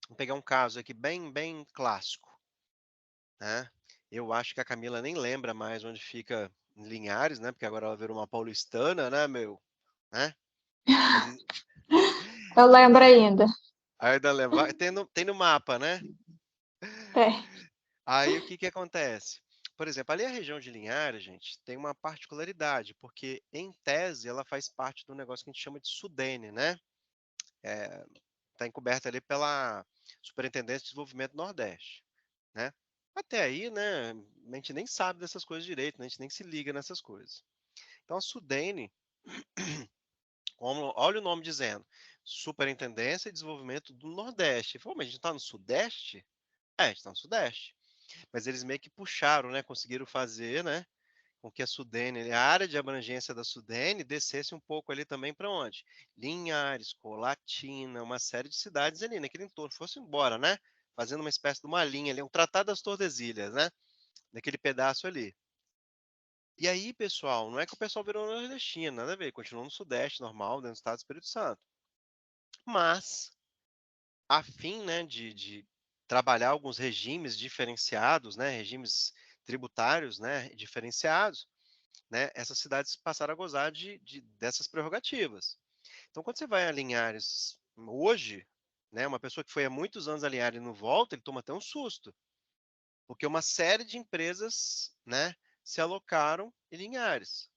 vou pegar um caso aqui bem clássico, né? Eu acho que a Camila nem lembra mais onde fica Linhares, né? Porque agora ela virou uma paulistana, né, meu? Né? Mas Eu lembro ainda. ainda lembra, tem no mapa, né? É. Aí o que que acontece? Por exemplo, ali a região de Linhares, gente, tem uma particularidade, porque em tese ela faz parte do negócio que a gente chama de Sudene, né? Está encoberta ali pela Superintendência de Desenvolvimento do Nordeste, né? Até aí, né, a gente nem sabe dessas coisas direito, né? A gente nem se liga nessas coisas. Então a Sudene, olha o nome dizendo, Superintendência de Desenvolvimento do Nordeste. Falou, mas a gente está no Sudeste? A gente está no Sudeste. Mas eles meio que puxaram, né? Conseguiram fazer, né? Com que a Sudene, a área de abrangência da Sudene, descesse um pouco ali também para onde? Linhares, Colatina, uma série de cidades ali naquele entorno, fosse embora, né? Fazendo uma espécie de uma linha ali, um tratado das Tordesilhas, né? Naquele pedaço ali. E aí, pessoal, não é que o pessoal virou nordestino, nada a ver, continuou no Sudeste, normal, dentro do estado do Espírito Santo. Mas, a fim, né, de trabalhar alguns regimes diferenciados, né, regimes tributários, né, diferenciados, né, essas cidades passaram a gozar dessas prerrogativas. Então, quando você vai a Linhares hoje, né, uma pessoa que foi há muitos anos a Linhares e não volta, ele toma até um susto, porque uma série de empresas, né, se alocaram em Linhares.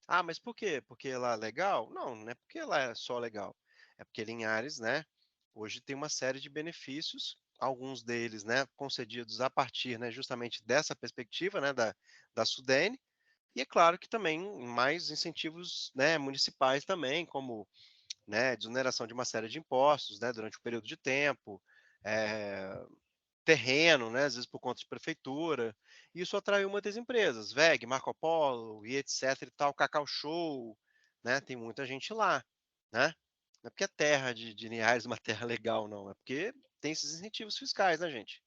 Ah, mas por quê? Porque lá é legal? Não, não é porque lá é só legal. É porque Linhares, né, hoje tem uma série de benefícios alguns deles, né, concedidos a partir, né, justamente dessa perspectiva, né, da Sudene, e é claro que também mais incentivos, né, municipais também, como, né, desoneração de uma série de impostos, né, durante um período de tempo, eh, terreno, né, às vezes por conta de prefeitura. Isso atraiu muitas empresas, WEG, Marco Polo e etc e tal, Cacau Show, né, tem muita gente lá, né. Não é porque é terra de Linhares uma terra legal não, é porque tem esses incentivos fiscais, né, gente.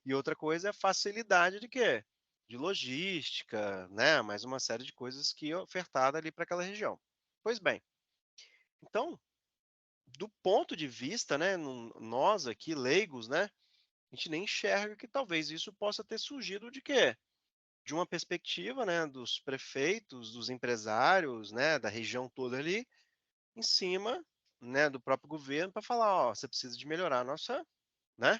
E outra coisa é a facilidade de quê? De logística, né, mais uma série de coisas que é ofertada ali para aquela região. Pois bem, então, do ponto de vista, né, nós aqui leigos, né, a gente nem enxerga que talvez isso possa ter surgido de quê? De uma perspectiva, né, dos prefeitos, dos empresários, né, da região toda ali, em cima, né, do próprio governo para falar, ó, você precisa de melhorar né,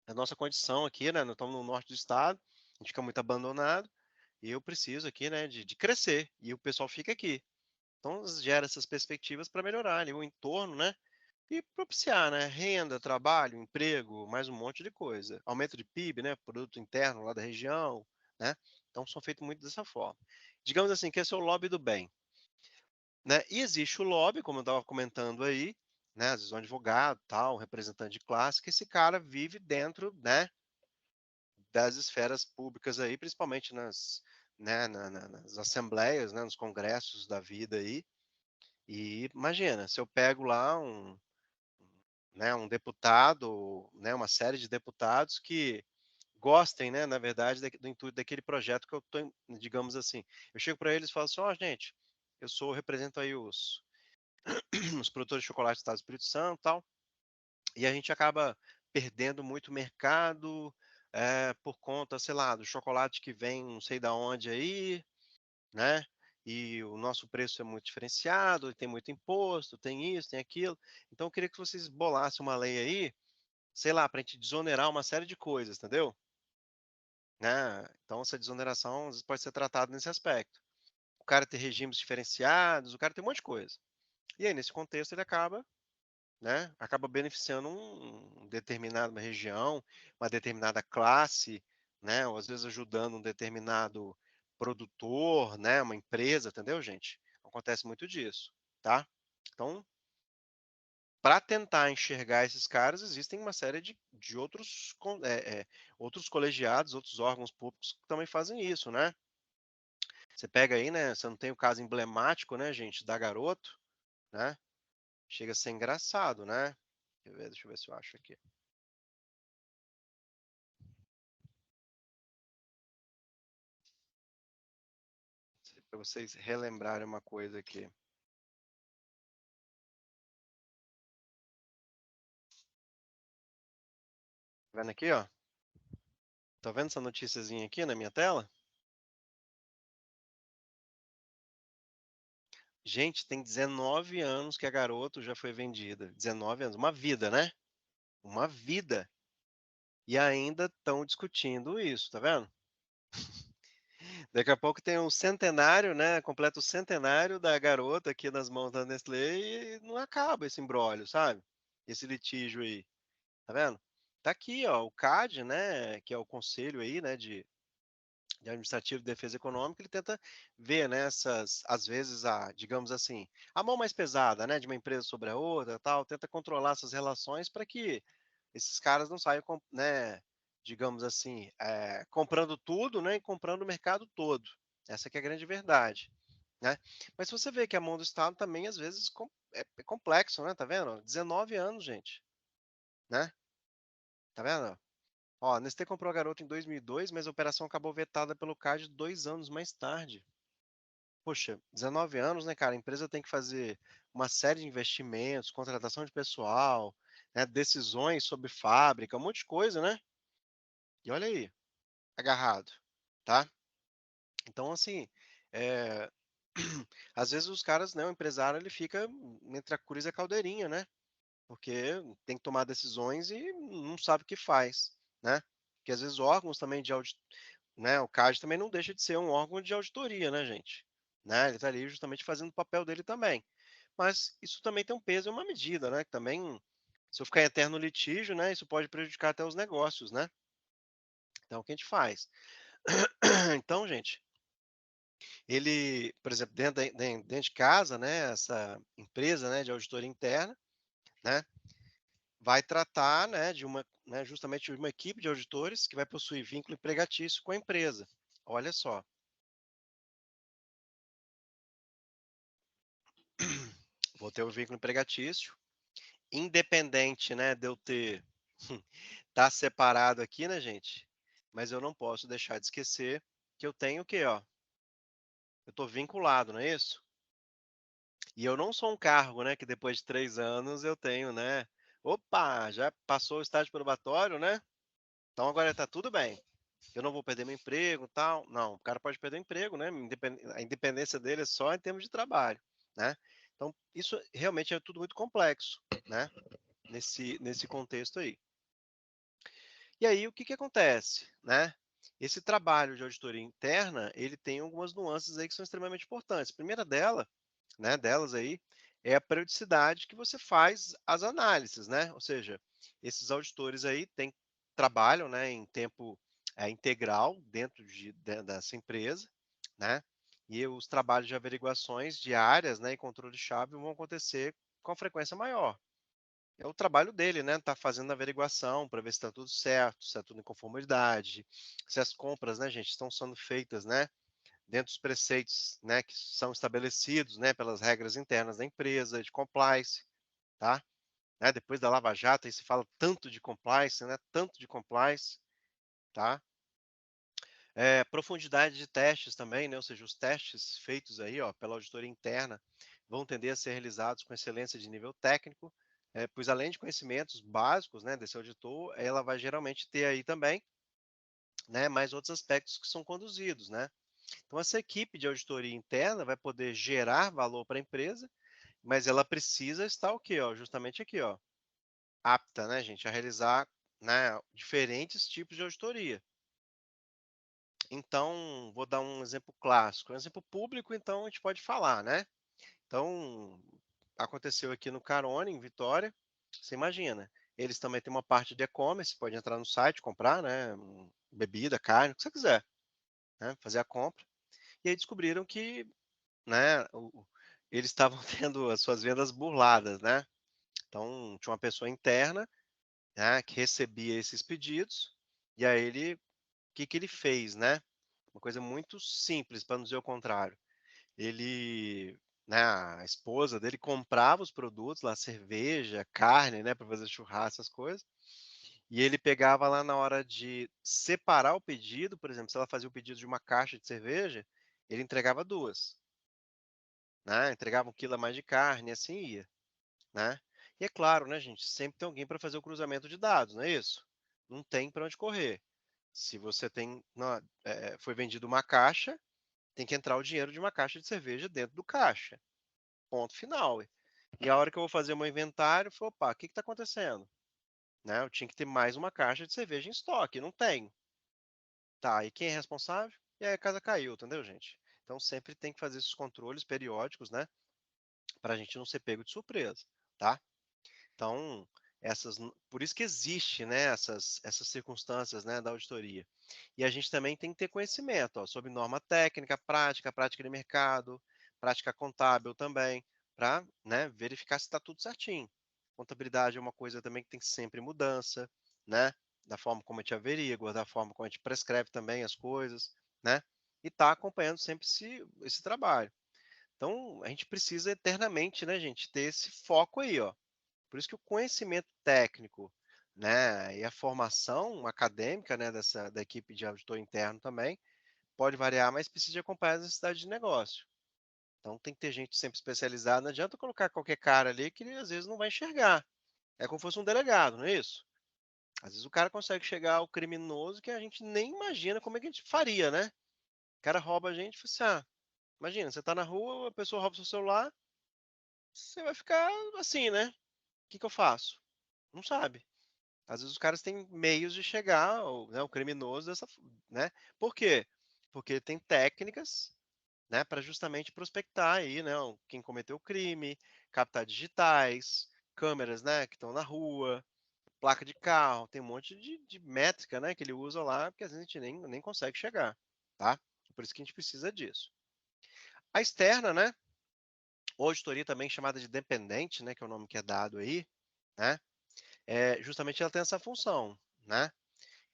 a nossa condição aqui, né, nós estamos no norte do estado, a gente fica muito abandonado, e eu preciso aqui, né, de crescer, e o pessoal fica aqui. Então gera essas perspectivas para melhorar ali o entorno, né, e propiciar, né, renda, trabalho, emprego, mais um monte de coisa. Aumento de PIB, né, produto interno lá da região, né? Então são feitos muito dessa forma. Digamos assim, que esse é o lobby do bem, né? E existe o lobby, como eu estava comentando aí, né, às vezes um advogado, tal, um representante de classe, que esse cara vive dentro, né, das esferas públicas aí, principalmente né, nas assembleias, né, nos congressos da vida aí. E imagina, se eu pego lá né, um deputado, né, uma série de deputados que gostem, né, na verdade, do intuito daquele projeto que eu estou, digamos assim, eu chego para eles e falo assim, ó, gente, represento aí os produtores de chocolate do Estado do Espírito Santo, e tal, e a gente acaba perdendo muito mercado por conta, sei lá, do chocolate que vem não sei da onde aí, né? E o nosso preço é muito diferenciado, tem muito imposto, tem isso, tem aquilo. Então eu queria que vocês bolassem uma lei aí, sei lá, para a gente desonerar uma série de coisas, entendeu? Né? Então essa desoneração às vezes pode ser tratada nesse aspecto. O cara ter regimes diferenciados, o cara tem um monte de coisa. E aí, nesse contexto, ele acaba, né, acaba beneficiando um determinada região, uma determinada classe, né, ou às vezes ajudando um determinado produtor, né, uma empresa, entendeu, gente? Acontece muito disso, tá? Então, para tentar enxergar esses caras, existem uma série de outros, outros colegiados, outros órgãos públicos que também fazem isso, né? Você pega aí, né? Você não tem o caso emblemático, né, gente, da Garoto, né? Chega a ser engraçado, né? Deixa eu ver se eu acho aqui. Para vocês relembrarem uma coisa aqui. Tá vendo aqui, ó? Tá vendo essa noticiazinha aqui na minha tela? Gente, tem 19 anos que a Garoto já foi vendida. 19 anos, uma vida, né? Uma vida. E ainda estão discutindo isso, tá vendo? Daqui a pouco tem um centenário, né? Completa o centenário da Garota aqui nas mãos da Nestlé e não acaba esse imbróglio, sabe? Esse litígio aí, tá vendo? Tá aqui, ó, o CAD, né, que é o conselho aí, né, de administrativo de defesa econômica, ele tenta ver, né, às vezes, digamos assim, a mão mais pesada, né, de uma empresa sobre a outra, tal, tenta controlar essas relações para que esses caras não saiam, né, digamos assim, comprando tudo, né, e comprando o mercado todo. Essa que é a grande verdade, né? Mas se você vê que a mão do Estado também, às vezes, é complexo, né? Tá vendo? 19 anos, gente, né? Tá vendo? Ó, a Nestlé comprou a Garoto em 2002, mas a operação acabou vetada pelo CAD 2 anos mais tarde. Poxa, 19 anos, né, cara? A empresa tem que fazer uma série de investimentos, contratação de pessoal, né, decisões sobre fábrica, um monte de coisa, né? E olha aí, agarrado, tá? Então, assim, é, às vezes os caras, né, o empresário, ele fica entre a cruz e a caldeirinha, né? Porque tem que tomar decisões e não sabe o que faz, né? Porque às vezes órgãos também de auditoria, né, o CAD também não deixa de ser um órgão de auditoria, né, gente? Né? Ele está ali justamente fazendo o papel dele também. Mas isso também tem um peso e uma medida, né? Que também Se eu ficar em eterno litígio, né, isso pode prejudicar até os negócios, né? Então, o que a gente faz? Então, gente, ele, por exemplo, dentro de casa, né, essa empresa, né, de auditoria interna, né, vai tratar, né, de uma, né, justamente de uma equipe de auditores que vai possuir vínculo empregatício com a empresa. Olha só. Vou ter o vínculo empregatício, independente, né, de eu ter tá separado aqui, né, gente? Mas eu não posso deixar de esquecer que eu tenho o quê, ó? Eu estou vinculado, não é isso? E eu não sou um cargo, né, que depois de 3 anos eu tenho, né? Opa, já passou o estágio probatório, né? Então agora está tudo bem. Eu não vou perder meu emprego, tal. Não, o cara pode perder o emprego, né? A independência dele é só em termos de trabalho, né? Então isso realmente é tudo muito complexo, né? Nesse contexto aí. E aí o que que acontece, né? Esse trabalho de auditoria interna, ele tem algumas nuances aí que são extremamente importantes. A primeira delas aí, é a periodicidade que você faz as análises, né? Ou seja, esses auditores aí trabalham, né, em tempo integral dentro dessa empresa, né? E os trabalhos de averiguações diárias, né, e controle-chave vão acontecer com frequência maior. É o trabalho dele, né? Tá fazendo a averiguação para ver se está tudo certo, se está tudo em conformidade, se as compras, né, gente, estão sendo feitas, né, dentro dos preceitos, né, que são estabelecidos, né, pelas regras internas da empresa, de compliance, tá? Né, depois da Lava Jato, aí se fala tanto de compliance, né, tanto de compliance, tá? Profundidade de testes também, né, ou seja, os testes feitos aí, ó, pela auditoria interna vão tender a ser realizados com excelência de nível técnico, pois além de conhecimentos básicos, né, desse auditor, ela vai geralmente ter aí também, né, mais outros aspectos que são conduzidos, né? Então essa equipe de auditoria interna vai poder gerar valor para a empresa, mas ela precisa estar o quê, ó? Justamente aqui, ó, apta, né, gente, a realizar, né, diferentes tipos de auditoria. Então, vou dar um exemplo clássico, um exemplo público, então a gente pode falar, né? Então, aconteceu aqui no Carone, em Vitória. Você imagina, eles também têm uma parte de e-commerce, pode entrar no site, comprar, né? Bebida, carne, o que você quiser, né? Fazer a compra. E aí descobriram que, né, eles estavam tendo as suas vendas burladas, né? Então, tinha uma pessoa interna, né, que recebia esses pedidos, e aí o que que ele fez, né? Uma coisa muito simples, para não dizer o contrário. Ele, né, a esposa dele comprava os produtos lá, cerveja, carne, né, para fazer churrasco, essas coisas. E ele pegava lá na hora de separar o pedido, por exemplo, se ela fazia o pedido de uma caixa de cerveja, ele entregava duas, né? Entregava 1 quilo a mais de carne, e assim ia, né? E é claro, né, gente, sempre tem alguém para fazer o cruzamento de dados, não é isso? Não tem para onde correr. Se você tem, foi vendido uma caixa, tem que entrar o dinheiro de uma caixa de cerveja dentro do caixa. Ponto final. E a hora que eu vou fazer o meu inventário, eu falei, opa, o que está acontecendo? Né? Eu tinha que ter mais uma caixa de cerveja em estoque, não tenho. Tá, e quem é responsável? E aí a casa caiu, entendeu, gente? Então sempre tem que fazer esses controles periódicos, né? Para a gente não ser pego de surpresa, tá? Então, por isso que existe, né, essas circunstâncias, né, da auditoria. E a gente também tem que ter conhecimento, ó, sobre norma técnica, prática de mercado, prática contábil também, para, né, verificar se está tudo certinho. Contabilidade é uma coisa também que tem sempre mudança, né, da forma como a gente averigua, da forma como a gente prescreve também as coisas, né, e tá acompanhando sempre esse trabalho. Então, a gente precisa eternamente, né, gente, ter esse foco aí, ó. Por isso que o conhecimento técnico, né, e a formação acadêmica, né, da equipe de auditor interno também pode variar, mas precisa de acompanhar as necessidades de negócio. Então tem que ter gente sempre especializada. Não adianta colocar qualquer cara ali que ele às vezes não vai enxergar. É como se fosse um delegado, não é isso? Às vezes o cara consegue chegar ao criminoso que a gente nem imagina como é que a gente faria, né? O cara rouba a gente e fala assim, imagina, você tá na rua, a pessoa rouba seu celular, você vai ficar assim, né? O que que eu faço? Não sabe. Às vezes os caras têm meios de chegar ao criminoso né? Por quê? Porque tem técnicas, né, para justamente prospectar aí, né, quem cometeu o crime, captar digitais, câmeras, né, que estão na rua, placa de carro, tem um monte de métrica, né, que ele usa lá, porque às vezes a gente nem consegue chegar, tá? Por isso que a gente precisa disso. A externa, né, ou auditoria também chamada de dependente, né, que é o nome que é dado aí, né, justamente ela tem essa função, né?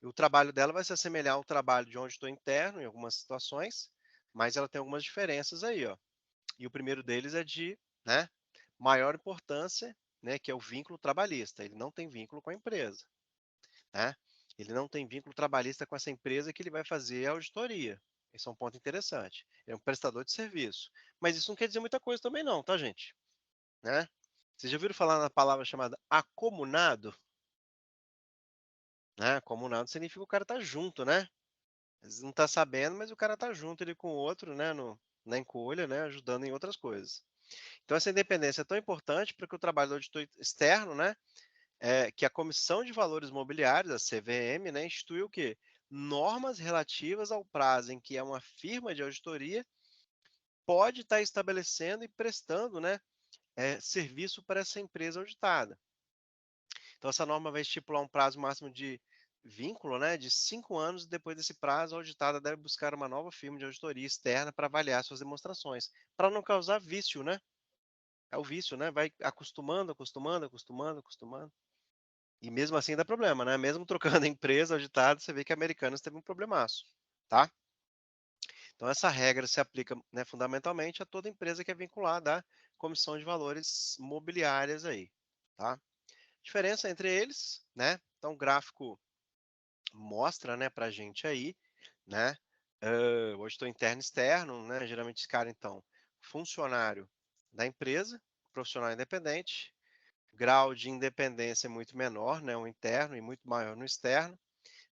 E o trabalho dela vai se assemelhar ao trabalho de um auditor interno em algumas situações, mas ela tem algumas diferenças aí, ó. E o primeiro deles é de, né, maior importância, né, que é o vínculo trabalhista. Ele não tem vínculo com a empresa, né? Ele não tem vínculo trabalhista com essa empresa que ele vai fazer a auditoria. Esse é um ponto interessante. É um prestador de serviço. Mas isso não quer dizer muita coisa também não, tá, gente? Né? Vocês já ouviram falar na palavra chamada acomunado? Né? Acomunado significa que o cara tá junto, né? Às vezes não tá sabendo, mas o cara tá junto ali com o outro, né? Na encolha, né? Ajudando em outras coisas. Então, essa independência é tão importante para que o trabalho do auditor externo, né? Que a Comissão de Valores Mobiliários, a CVM, né? Institui o quê? Normas relativas ao prazo em que uma firma de auditoria pode estar estabelecendo e prestando, né? Serviço para essa empresa auditada. Então, essa norma vai estipular um prazo máximo de vínculo, né, de 5 anos. Depois desse prazo, a auditada deve buscar uma nova firma de auditoria externa para avaliar suas demonstrações, para não causar vício, né? É o vício, né? Vai acostumando, acostumando, acostumando, acostumando. E mesmo assim dá problema, né? Mesmo trocando a empresa auditada, você vê que a Americanas teve um problemaço, tá? Então, essa regra se aplica, né, fundamentalmente a toda empresa que é vinculada à Comissão de Valores Mobiliárias aí, tá? Diferença entre eles, né? Então, o gráfico mostra, né, pra gente aí, né, o auditor interno e externo, né, geralmente esse cara, então, funcionário da empresa, profissional independente, grau de independência é muito menor, né, o interno e muito maior no externo,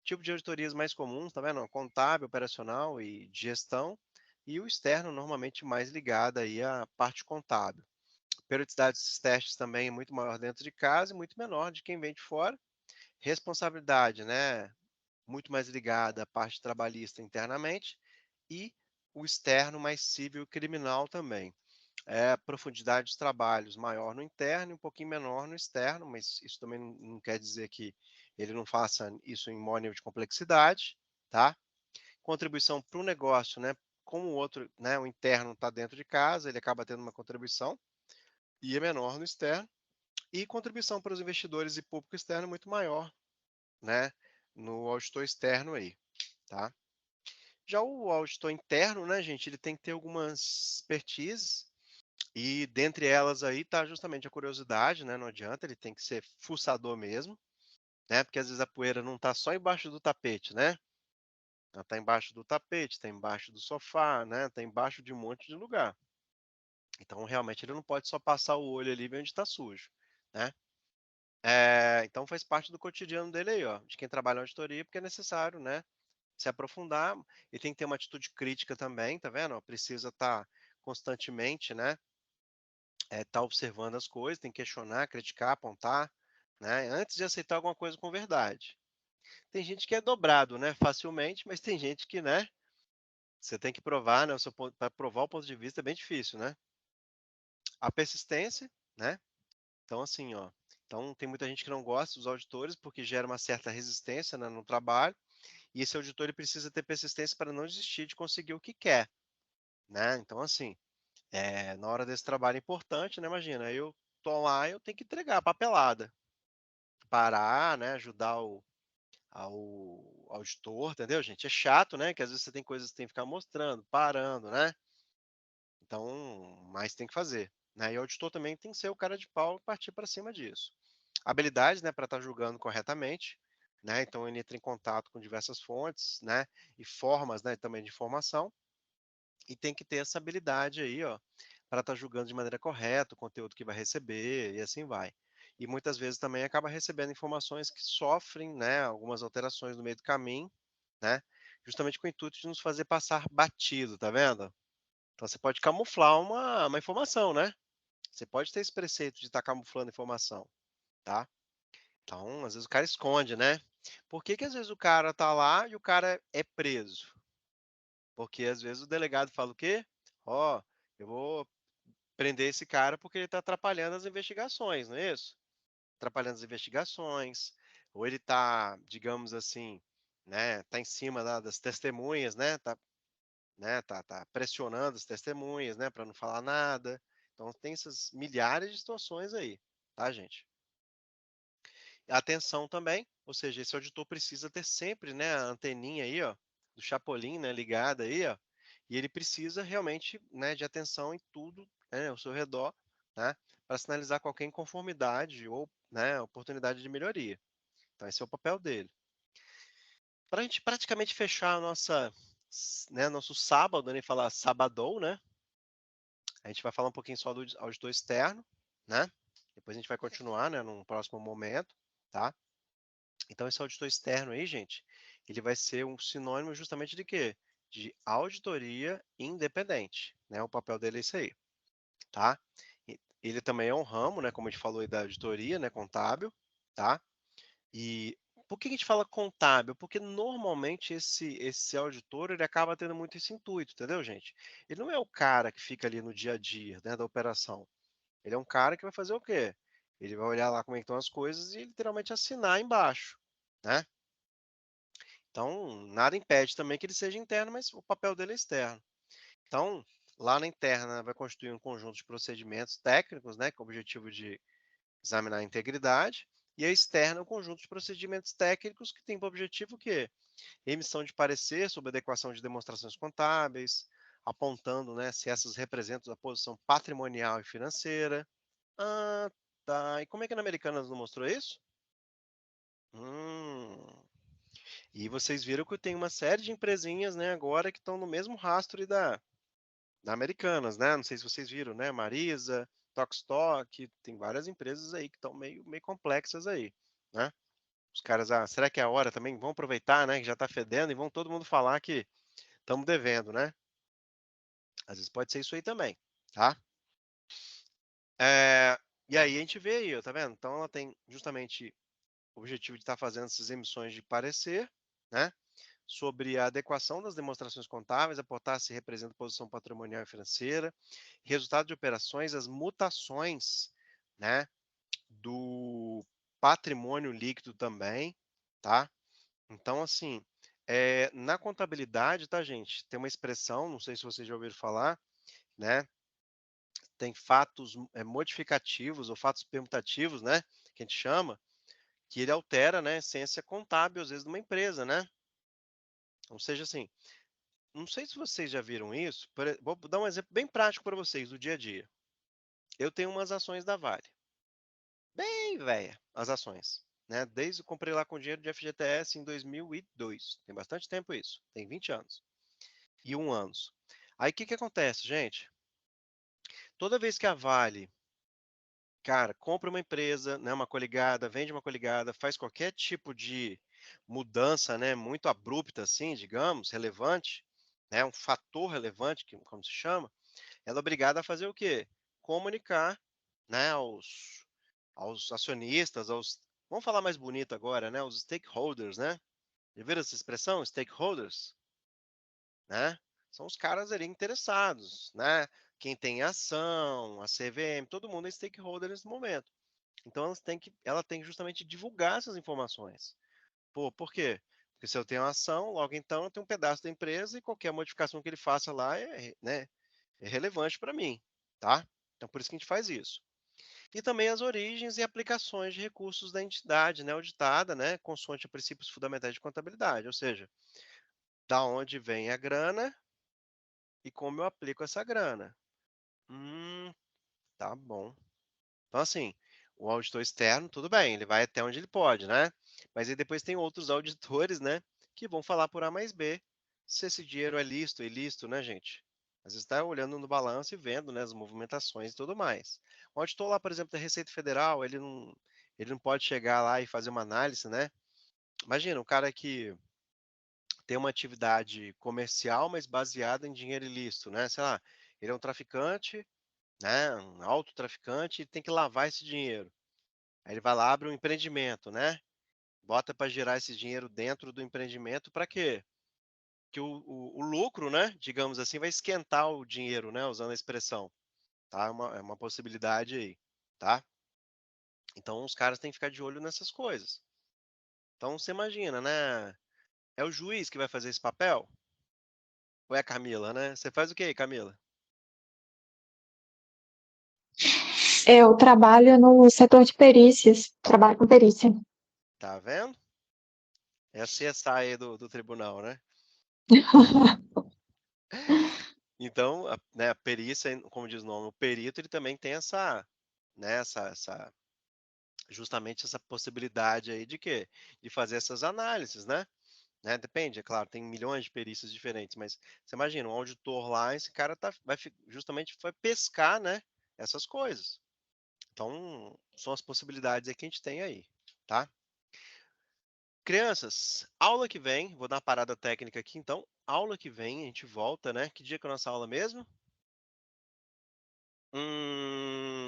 tipo de auditorias mais comuns, tá vendo? Contábil, operacional e de gestão, e o externo normalmente mais ligado aí à parte contábil. Periodicidade desses testes também é muito maior dentro de casa e muito menor de quem vem de fora. Responsabilidade, né, muito mais ligada à parte trabalhista internamente e o externo mais civil e criminal também. Profundidade de trabalhos maior no interno e um pouquinho menor no externo, mas isso também não quer dizer que ele não faça isso em maior nível de complexidade, tá? Contribuição para o negócio, né? Como o outro, né? O interno está dentro de casa, ele acaba tendo uma contribuição e é menor no externo. E contribuição para os investidores e público externo é muito maior, né? No auditor externo aí, tá? Já o auditor interno, né, gente, ele tem que ter algumas expertises e dentre elas aí tá justamente a curiosidade, né? Não adianta, ele tem que ser fuçador mesmo, né? Porque às vezes a poeira não tá só embaixo do tapete, né? Ela tá embaixo do tapete, tá embaixo do sofá, né? Tá embaixo de um monte de lugar. Então, realmente, ele não pode só passar o olho ali e ver onde está sujo, né? Então, faz parte do cotidiano dele aí, ó, de quem trabalha na auditoria, porque é necessário, né? Se aprofundar e tem que ter uma atitude crítica também, tá vendo? Precisa estar constantemente, né? Tá observando as coisas, tem que questionar, criticar, apontar, né? Antes de aceitar alguma coisa com verdade. Tem gente que é dobrado, né? Facilmente, mas tem gente que, né? Você tem que provar, né? Para provar o ponto de vista é bem difícil, né? A persistência, né? Então, assim, ó. Então, tem muita gente que não gosta dos auditores porque gera uma certa resistência, né, no trabalho. E esse auditor ele precisa ter persistência para não desistir de conseguir o que quer, né? Então, assim, na hora desse trabalho importante, né? Imagina, eu tô lá, eu tenho que entregar a papelada, parar, né? Ajudar ao auditor, entendeu, gente? É chato, né? Que às vezes você tem coisas que tem que ficar mostrando, parando, né? Então, mas tem que fazer, né? E o auditor também tem que ser o cara de pau e partir para cima disso. Habilidades, né, para estar julgando corretamente, né? Então ele entra em contato com diversas fontes, né? E formas, né, também de informação. E tem que ter essa habilidade aí, ó, para estar julgando de maneira correta o conteúdo que vai receber e assim vai. E muitas vezes também acaba recebendo informações que sofrem, né, algumas alterações no meio do caminho, né? Justamente com o intuito de nos fazer passar batido, tá vendo? Então você pode camuflar uma informação, né? Você pode ter esse preceito de estar camuflando informação, tá? Então, às vezes o cara esconde, né? Por que que às vezes o cara tá lá e o cara é preso? Porque às vezes o delegado fala o quê? Ó, eu vou prender esse cara porque ele está atrapalhando as investigações, não é isso? atrapalhando as investigações, ou ele está, digamos assim, né, tá em cima das testemunhas, tá pressionando as testemunhas, né, para não falar nada. Então tem essas milhares de situações aí, tá, gente? Atenção também, ou seja, esse auditor precisa ter sempre, né, a anteninha aí, ó, do Chapolin, né, ligada aí, ó, e ele precisa realmente, né, de atenção em tudo, né, ao seu redor, né, para sinalizar qualquer inconformidade ou, né, oportunidade de melhoria. Então esse é o papel dele. Para a gente praticamente fechar a né, nosso sábado, nem falar sabadão, né, a gente vai falar um pouquinho só do auditor externo, né, depois a gente vai continuar, né, num próximo momento, tá? Então, esse auditor externo aí, gente, ele vai ser um sinônimo justamente de quê? De auditoria independente, né? O papel dele é isso aí, tá? Ele também é um ramo, né? Como a gente falou aí da auditoria, né? Contábil, tá? E por que a gente fala contábil? Porque normalmente esse auditor, ele acaba tendo muito esse intuito, entendeu, gente? Ele não é o cara que fica ali no dia a dia, né, da operação. Ele é um cara que vai fazer o quê? Ele vai olhar lá como é que estão as coisas e literalmente assinar embaixo, né? Então, nada impede também que ele seja interno, mas o papel dele é externo. Então, lá na interna vai constituir um conjunto de procedimentos técnicos, né, com o objetivo de examinar a integridade, e a externa é um conjunto de procedimentos técnicos que tem por objetivo o quê? Emissão de parecer sobre adequação de demonstrações contábeis, apontando, né, se essas representam a posição patrimonial e financeira. Ah, tá. E como é que na Americanas não mostrou isso? Hum. E vocês viram que tem uma série de empresinhas, né, agora que estão no mesmo rastro aí da Americanas, né? Não sei se vocês viram, né? Marisa, Tokstok, tem várias empresas aí que estão meio complexas aí, né? Os caras, será que é a hora também? Vão aproveitar, né? Que já está fedendo e vão todo mundo falar que estamos devendo, né? Às vezes pode ser isso aí também, tá? E aí a gente vê aí, ó, tá vendo? Então ela tem justamente o objetivo de estar fazendo essas emissões de parecer, né? Sobre a adequação das demonstrações contábeis, apontar se representa posição patrimonial e financeira, resultado de operações, as mutações, né, do patrimônio líquido também, tá? Então, assim, na contabilidade, tá, gente, tem uma expressão, não sei se vocês já ouviram falar, né, tem fatos modificativos ou fatos permutativos, né, que a gente chama, que ele altera, né, a essência contábil, às vezes, de uma empresa, né? Ou seja, assim, não sei se vocês já viram isso. Vou dar um exemplo bem prático para vocês do dia a dia. Eu tenho umas ações da Vale, bem velha, as ações, né? Desde que comprei lá com dinheiro de FGTS em 2002. Tem bastante tempo isso. Tem 20 anos e 1 anos. Aí o que que acontece, gente? Toda vez que a Vale, cara, compra uma empresa, né, uma coligada, vende uma coligada, faz qualquer tipo de mudança, né, muito abrupta assim, digamos, relevante, né, um fator relevante, como se chama, ela é obrigada a fazer o quê? Comunicar, né, aos acionistas, vamos falar mais bonito agora, né, os stakeholders, né? Já viram essa expressão, stakeholders, né? São os caras ali interessados, né? Quem tem ação, a CVM, todo mundo é stakeholder nesse momento. Então ela tem que justamente divulgar essas informações. Pô, por quê? Porque se eu tenho ação, logo então eu tenho um pedaço da empresa e qualquer modificação que ele faça lá né, é relevante para mim, tá? Então por isso que a gente faz isso. E também as origens e aplicações de recursos da entidade, né, auditada, né, consoante a princípios fundamentais de contabilidade, ou seja, da onde vem a grana e como eu aplico essa grana. Tá bom. Então assim, o auditor externo, tudo bem, ele vai até onde ele pode, né? Mas aí depois tem outros auditores, né, que vão falar por A mais B se esse dinheiro é lícito, ilícito, né, gente? Às vezes está olhando no balanço e vendo, né, as movimentações e tudo mais. O auditor lá, por exemplo, da Receita Federal, ele não pode chegar lá e fazer uma análise, né? Imagina, um cara que tem uma atividade comercial, mas baseada em dinheiro ilícito, né? Sei lá, ele é um traficante, né, um autotraficante e tem que lavar esse dinheiro. Aí ele vai lá, abre um empreendimento, né? Bota para gerar esse dinheiro dentro do empreendimento para quê? Que o lucro, né, digamos assim, vai esquentar o dinheiro, né, usando a expressão, tá? É uma possibilidade aí, tá? Então, os caras têm que ficar de olho nessas coisas. Então, você imagina, né? É o juiz que vai fazer esse papel? Ou é a Camila, né? Você faz o quê, Camila? Eu trabalho no setor de perícias, trabalho com perícia. Tá vendo? É a CSI aí do tribunal, né? Então, né, a perícia, como diz o nome, o perito, ele também tem essa, né, justamente essa possibilidade aí de quê? De fazer essas análises, né? Depende, é claro, tem milhões de perícias diferentes, mas você imagina, um auditor lá, esse cara justamente vai pescar, né, essas coisas. Então, são as possibilidades aí que a gente tem aí, tá? Crianças, aula que vem, vou dar uma parada técnica aqui, então, aula que vem a gente volta, né? Que dia que é a nossa aula mesmo?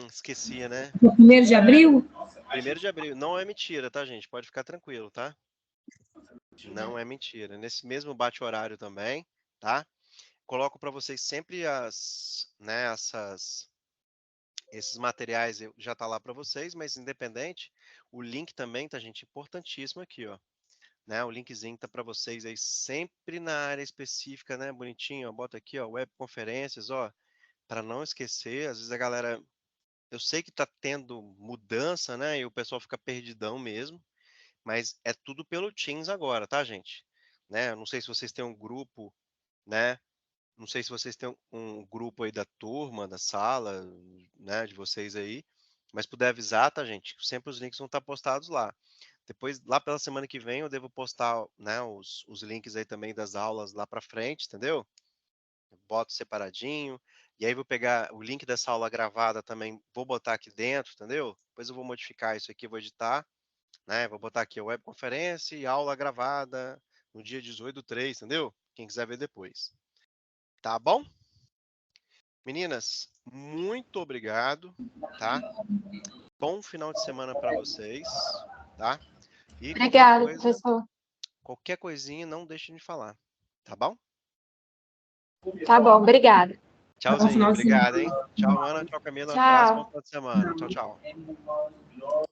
Esquecia, né? 1º de abril? 1º de abril. Não é mentira, tá, gente? Pode ficar tranquilo, tá? Não é mentira. Nesse mesmo bate-horário também, tá? Coloco para vocês sempre né, esses materiais já tá lá para vocês, mas independente, o link também, tá, gente? Importantíssimo aqui, ó. Né, o linkzinho tá para vocês aí sempre na área específica, né? Bonitinho, ó. Bota aqui, ó, webconferências, ó, para não esquecer. Às vezes a galera, eu sei que tá tendo mudança, né? E o pessoal fica perdidão mesmo, mas é tudo pelo Teams agora, tá, gente? Né? Eu não sei se vocês têm um grupo, né? Não sei se vocês têm um grupo aí da turma, da sala, né, de vocês aí, mas puder avisar, tá, gente? Sempre os links vão estar postados lá. Depois, lá pela semana que vem, eu devo postar, né, os links aí também das aulas lá para frente, entendeu? Eu boto separadinho. E aí vou pegar o link dessa aula gravada também, vou botar aqui dentro, entendeu? Depois eu vou modificar isso aqui, vou editar, né? Vou botar aqui a webconferência e aula gravada no dia 18/3, entendeu? Quem quiser ver depois. Tá bom? Meninas, muito obrigado, tá? Bom final de semana para vocês, tá? E Obrigada, professor. qualquer coisinha, não deixe de falar, tá bom? Tá bom, obrigada. Bom Tchauzinho, final de obrigado, semana. hein? Tchau, Ana, tchau, Camila, abraço, bom Tchau. final de semana. Tchau, tchau.